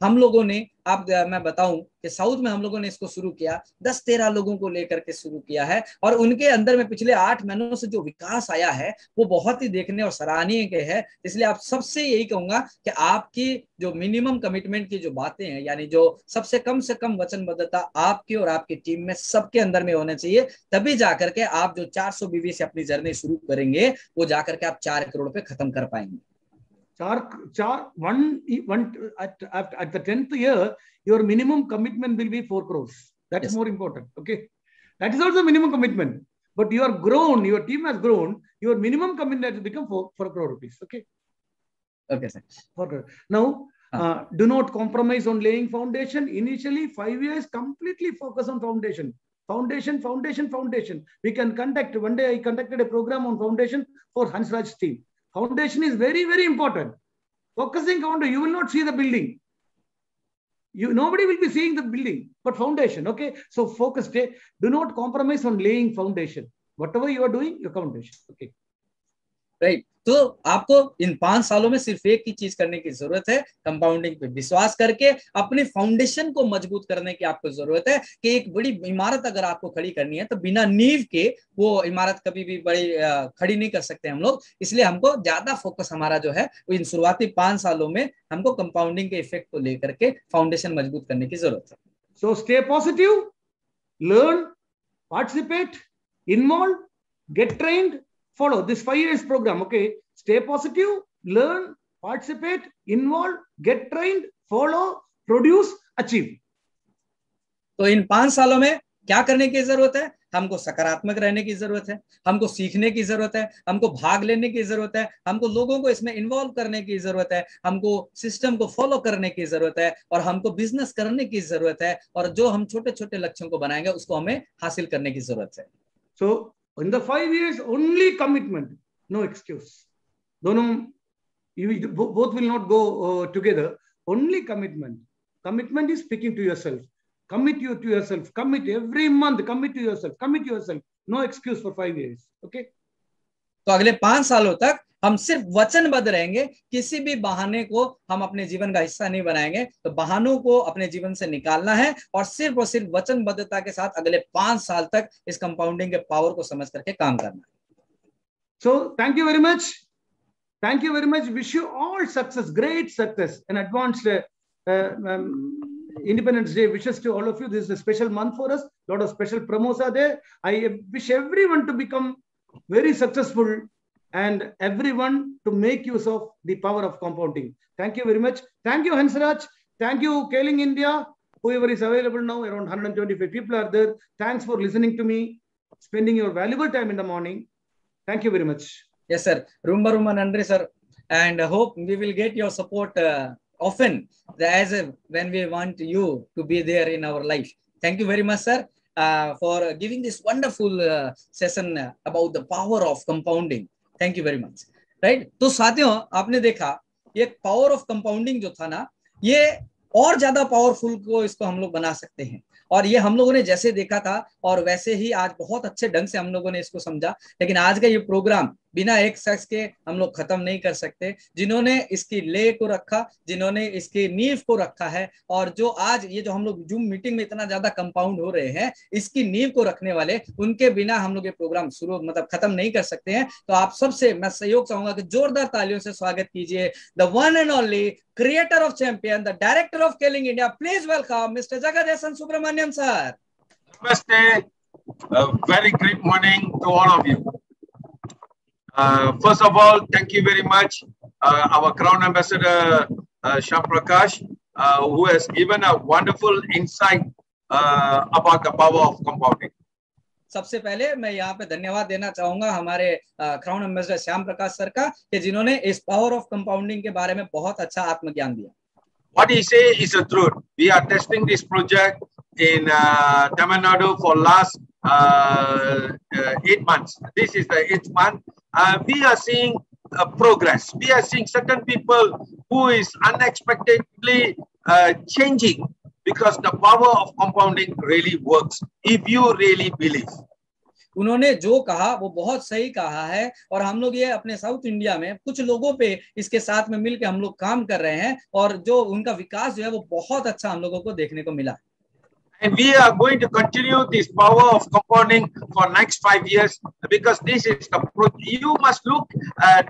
हम लोगों ने मैं बताऊं कि साउथ में हम लोगों ने इसको शुरू किया, 10-13 लोगों को लेकर के शुरू किया है और उनके अंदर में पिछले 8 महीनों से जो विकास आया है वो बहुत ही देखने और सराहनीय के है। इसलिए आप सबसे यही कहूंगा कि आपकी जो मिनिमम कमिटमेंट की जो बातें हैं, यानी जो सबसे कम से कम वचनबद्धता आपकी और आपकी टीम में सबके अंदर में होना चाहिए, तभी जाकर के आप जो 400 बीवी से अपनी जर्नी शुरू करेंगे वो जाकर के आप 4 करोड़ पे खत्म कर पाएंगे। At the 10th year, your minimum commitment will be 4 crores. That is more important. Okay. That is also minimum commitment. But you are grown, your team has grown, your minimum commitment has become 4 crore rupees. Okay. Okay, sir. 4 crore. Now, do not compromise on laying foundation. Initially, 5 years, completely focus on foundation. Foundation. We can conduct, one day I conducted a program on foundation for Hansraj's team. Foundation is very, very important. Focusing on, you will not see the building. Nobody will be seeing the building, but foundation. Okay. So focus. Do not compromise on laying foundation. Whatever you are doing, your foundation. Okay. Right. तो आपको इन 5 सालों में सिर्फ एक ही चीज करने की जरूरत है, कंपाउंडिंग पे विश्वास करके अपने फाउंडेशन को मजबूत करने की आपको जरूरत है। कि एक बड़ी इमारत अगर आपको खड़ी करनी है तो बिना नींव के वो इमारत कभी भी बड़ी खड़ी नहीं कर सकते हम लोग। इसलिए हमको ज्यादा फोकस हमारा जो है वो इन शुरुआती 5 सालों में हमको कंपाउंडिंग के इफेक्ट को लेकर के फाउंडेशन मजबूत करने की जरूरत है। So stay positive, learn, participate, involve, get trained, follow this 5 years program. Okay. Stay positive, learn, participate, involve, get trained, follow, produce, achieve. तो इन 5 सालों में क्या करने की जरूरत है? हमको सकारात्मक रहने की जरूरत है, हमको सीखने की जरूरत है, हमको भाग लेने की जरूरत है, हमको लोगों को इसमें इन्वॉल्व करने की जरूरत है, हमको सिस्टम को फॉलो करने की जरूरत है और हमको बिजनेस करने की जरूरत है। और जो हम छोटे छोटे लक्ष्यों को बनाएंगे उसको हमें हासिल करने की जरूरत है। So in the 5 years, only commitment, no excuse. Both will not go together. Only commitment. Commitment is speaking to yourself. Commit you to yourself. Commit every month. Commit to yourself. Commit yourself. No excuse for 5 years. Okay. तो अगले 5 सालों तक हम सिर्फ वचनबद्ध रहेंगे, किसी भी बहाने को हम अपने जीवन का हिस्सा नहीं बनाएंगे। तो बहानों को अपने जीवन से निकालना है और सिर्फ वचनबद्धता के साथ अगले 5 साल तक इस कंपाउंडिंग के पावर को समझ करके काम करना है। So thank you very much. Thank you very much. Wish you all success, great success, and advanced Independence Day wishes to all of you. This is a special month for us. A lot of special promos are there. I wish everyone to become very successful and everyone to make use of the power of compounding. Thank you very much. Thank you, Hansraj. Thank you, Scaling India. Whoever is available now, around 125 people are there. Thanks for listening to me, spending your valuable time in the morning. Thank you very much. Yes, sir. Rumba Nandri, sir. And hope we will get your support often when we want you to be there in our life. Thank you very much, sir, for giving this wonderful session about the power of compounding. Thank you very much. Right. तो साथियों, आपने देखा ये power of compounding जो था ना, ये और ज्यादा पावरफुल को इसको हम लोग बना सकते हैं। और ये हम लोगों ने जैसे देखा था और वैसे ही आज बहुत अच्छे ढंग से हम लोगों ने इसको समझा। लेकिन आज का ये प्रोग्राम बिना एक शख्स के हम लोग खत्म नहीं कर सकते। जिन्होंने इसकी ले को रखा, जिन्होंने इसकी नींव को रखा है, और जो आज ये जो हम लोग जूम मीटिंग में इतना ज्यादा कंपाउंड हो रहे हैं, इसकी नींव को रखने वाले, उनके बिना हम लोग ये प्रोग्राम खत्म नहीं कर सकते हैं। तो आप सबसे मैं सहयोग चाहूंगा कि जोरदार तालियों से स्वागत कीजिए the one and only creator of champion, the director of scaling India. Please welcome mister Jagadishan Subramaniam sir. Namaste. Very great morning to all of you. First of all, thank you very much, our Crown Ambassador Shyam Prakash, who has given a wonderful insight about the power of compounding. सबसे पहले मैं यहाँ पे धन्यवाद देना चाहूंगा हमारे crown ambassador Shyam Prakash sir का, कि जिन्होंने इस पावर ऑफ कंपाउंडिंग के बारे में बहुत अच्छा आत्मज्ञान दिया। What he say is the truth. We are testing this project in Tamil Nadu for last 8 months. This is the 8th month. We are seeing progress. We are seeing certain people who is unexpectedly changing, because the power of compounding really works if you really believe. उन्होंने जो कहा वो बहुत सही कहा है, और हम लोग ये अपने साउथ इंडिया में कुछ लोगों पे इसके साथ में मिलकर हम लोग काम कर रहे हैं, और जो उनका विकास जो है वो बहुत अच्छा हम लोगों को देखने को मिला। And we are going to continue this power of compounding for next 5 years, because this is the you must look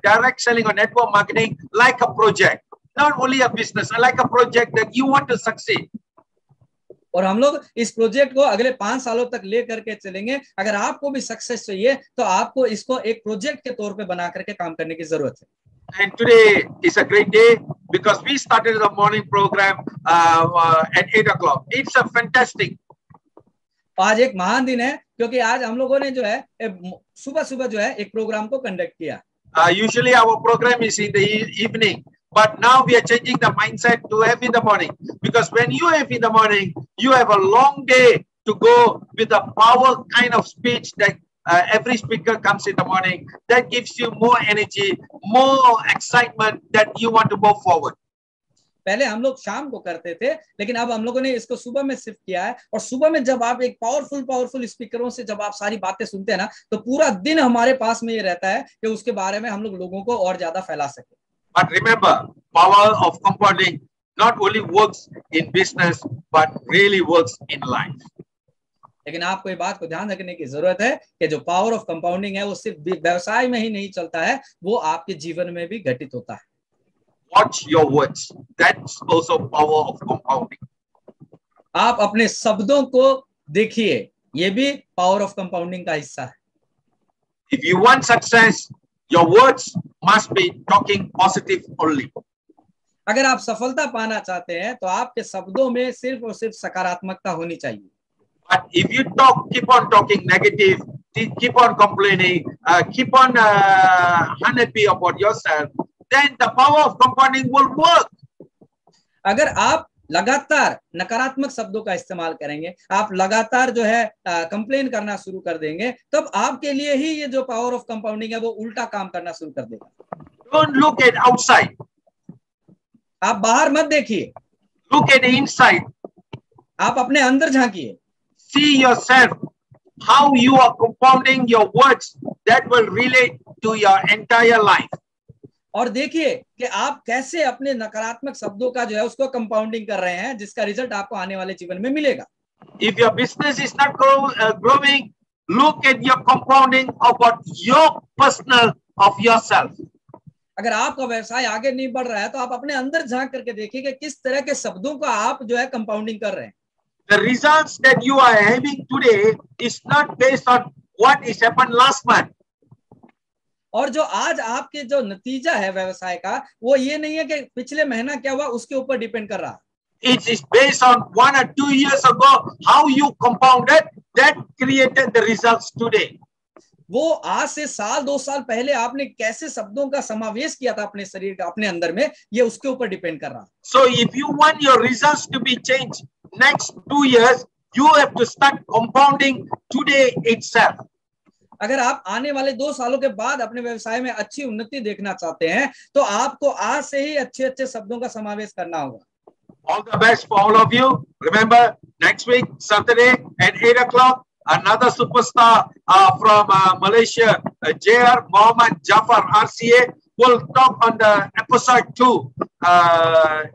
direct selling or network marketing like a project, not only a business, like a project that you want to succeed. और हम लोग इस project को अगले 5 सालों तक ले करके चलेंगे। अगर आपको भी सक्सेस चाहिए तो आपको इसको एक प्रोजेक्ट के तौर पे बना करके काम करने की जरूरत है। And today is a great day because we started the morning program at 8 o'clock. It's a fantastic. आज एक महान दिन है, क्योंकि आज हम लोगों ने जो है सुबह जो है एक प्रोग्राम को कंडक्ट किया। Usually our program is in the evening, but now we are changing the mindset to have in the morning, because when you have in the morning, you have a long day to go with a power kind of speech that every speaker comes in the morning. That gives you more energy, more excitement that you want to move forward. पहले हम लोग शाम को करते थे, लेकिन अब हम लोगों ने इसको सुबह में शिफ्ट किया है, और सुबह में जब आप एक पावरफुल स्पीकरों से जब आप सारी बातें सुनते हैं ना, तो पूरा दिन हमारे पास में ये रहता है कि उसके बारे में हम लोग लोगों को और ज्यादा फैला सके। But remember, power of compounding not only works in business but really works in life. लेकिन आपको ये बात को ध्यान रखने की जरूरत है कि जो पावर ऑफ कंपाउंडिंग है वो सिर्फ व्यवसाय में ही नहीं चलता है, वो आपके जीवन में भी घटित होता है। Watch your words. That's also power of compounding. आप अपने शब्दों को देखिए, ये भी पावर ऑफ कंपाउंडिंग का हिस्सा है। If you want success, your words must be talking positive only. अगर आप सफलता पाना चाहते हैं तो आपके शब्दों में सिर्फ और सिर्फ सकारात्मकता होनी चाहिए। But if you keep on talking negative, keep on complaining, keep on unhappy about yourself, then the power of compounding will work. अगर आप लगातार नकारात्मक शब्दों का इस्तेमाल करेंगे, आप लगातार जो है कंप्लेन करना शुरू कर देंगे, तब आपके लिए ही ये जो पावर ऑफ कंपाउंडिंग है वो उल्टा काम करना शुरू कर देगा। Don't look at outside. आप बाहर मत देखिए, Look at the inside. आप अपने अंदर झांकिए। See yourself, how you are compounding your words that will relate to your entire life. और देखिए कि आप कैसे अपने नकारात्मक शब्दों का जो है उसको कंपाउंडिंग कर रहे हैं, जिसका रिजल्ट आपको आने वाले जीवन में मिलेगा। If your business is not growing, look at your compounding about your personal of yourself. अगर आपका व्यवसाय आगे नहीं बढ़ रहा है तो आप अपने अंदर झांक करके देखिए कि किस तरह के शब्दों का आप जो है कंपाउंडिंग कर रहे हैं। The results that you are having today is not based on what is happened last month. और जो आज आपके जो नतीजा है व्यवसाय का, वो ये नहीं है कि पिछले महीना क्या हुआ उसके ऊपर डिपेंड कर रहा है। It is based on 1 or 2 years ago how you compounded that created the results today. वो आज से साल 2 साल पहले आपने कैसे शब्दों का समावेश किया था अपने शरीर का, अपने अंदर में, ये उसके ऊपर डिपेंड कर रहा है। So if you want your results to be changed next 2 years, you have to start compounding today itself. अगर आप आने वाले 2 सालों के बाद अपने व्यवसाय में अच्छी उन्नति देखना चाहते हैं तो आपको आज से ही अच्छे अच्छे शब्दों का समावेश करना होगा। All the best for all of you. Remember, next week, Saturday at 8 o'clock, another superstar from Malaysia, JR Mohammed Jafar RCA, will talk on the episode 2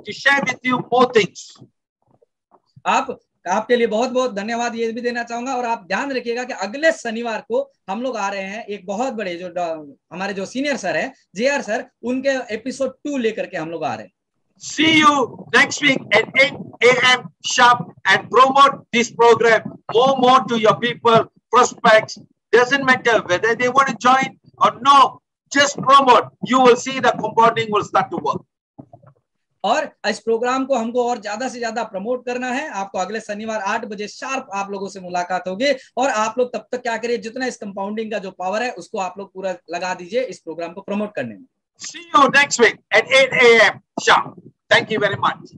to share with you more things. आपके लिए बहुत बहुत धन्यवाद ये भी देना चाहूंगा, और आप ध्यान रखिएगा कि अगले शनिवार को हम लोग आ रहे हैं एक बहुत बड़े जो हमारे जो सीनियर सर है JR सर, उनके एपिसोड 2 लेकर के हम लोग आ रहे हैं। See you next week at 8 a.m. sharp and promote this program more to your people, prospects. Doesn't matter whether they want to join or no, just promote. You will see the compounding will start to work. और इस programme को हमको और ज्यादा से ज्यादा promote करना है। आपको अगले शनिवार 8 बजे शार्प आप लोगों से मुलाकात होगी, और आप लोग तब तक क्या करिए, जितना इस कंपाउंडिंग का जो पावर है उसको आप लोग पूरा लगा दीजिए इस प्रोग्राम को प्रमोट करने में। See you next week at 8 a.m. sharp. Thank you very much.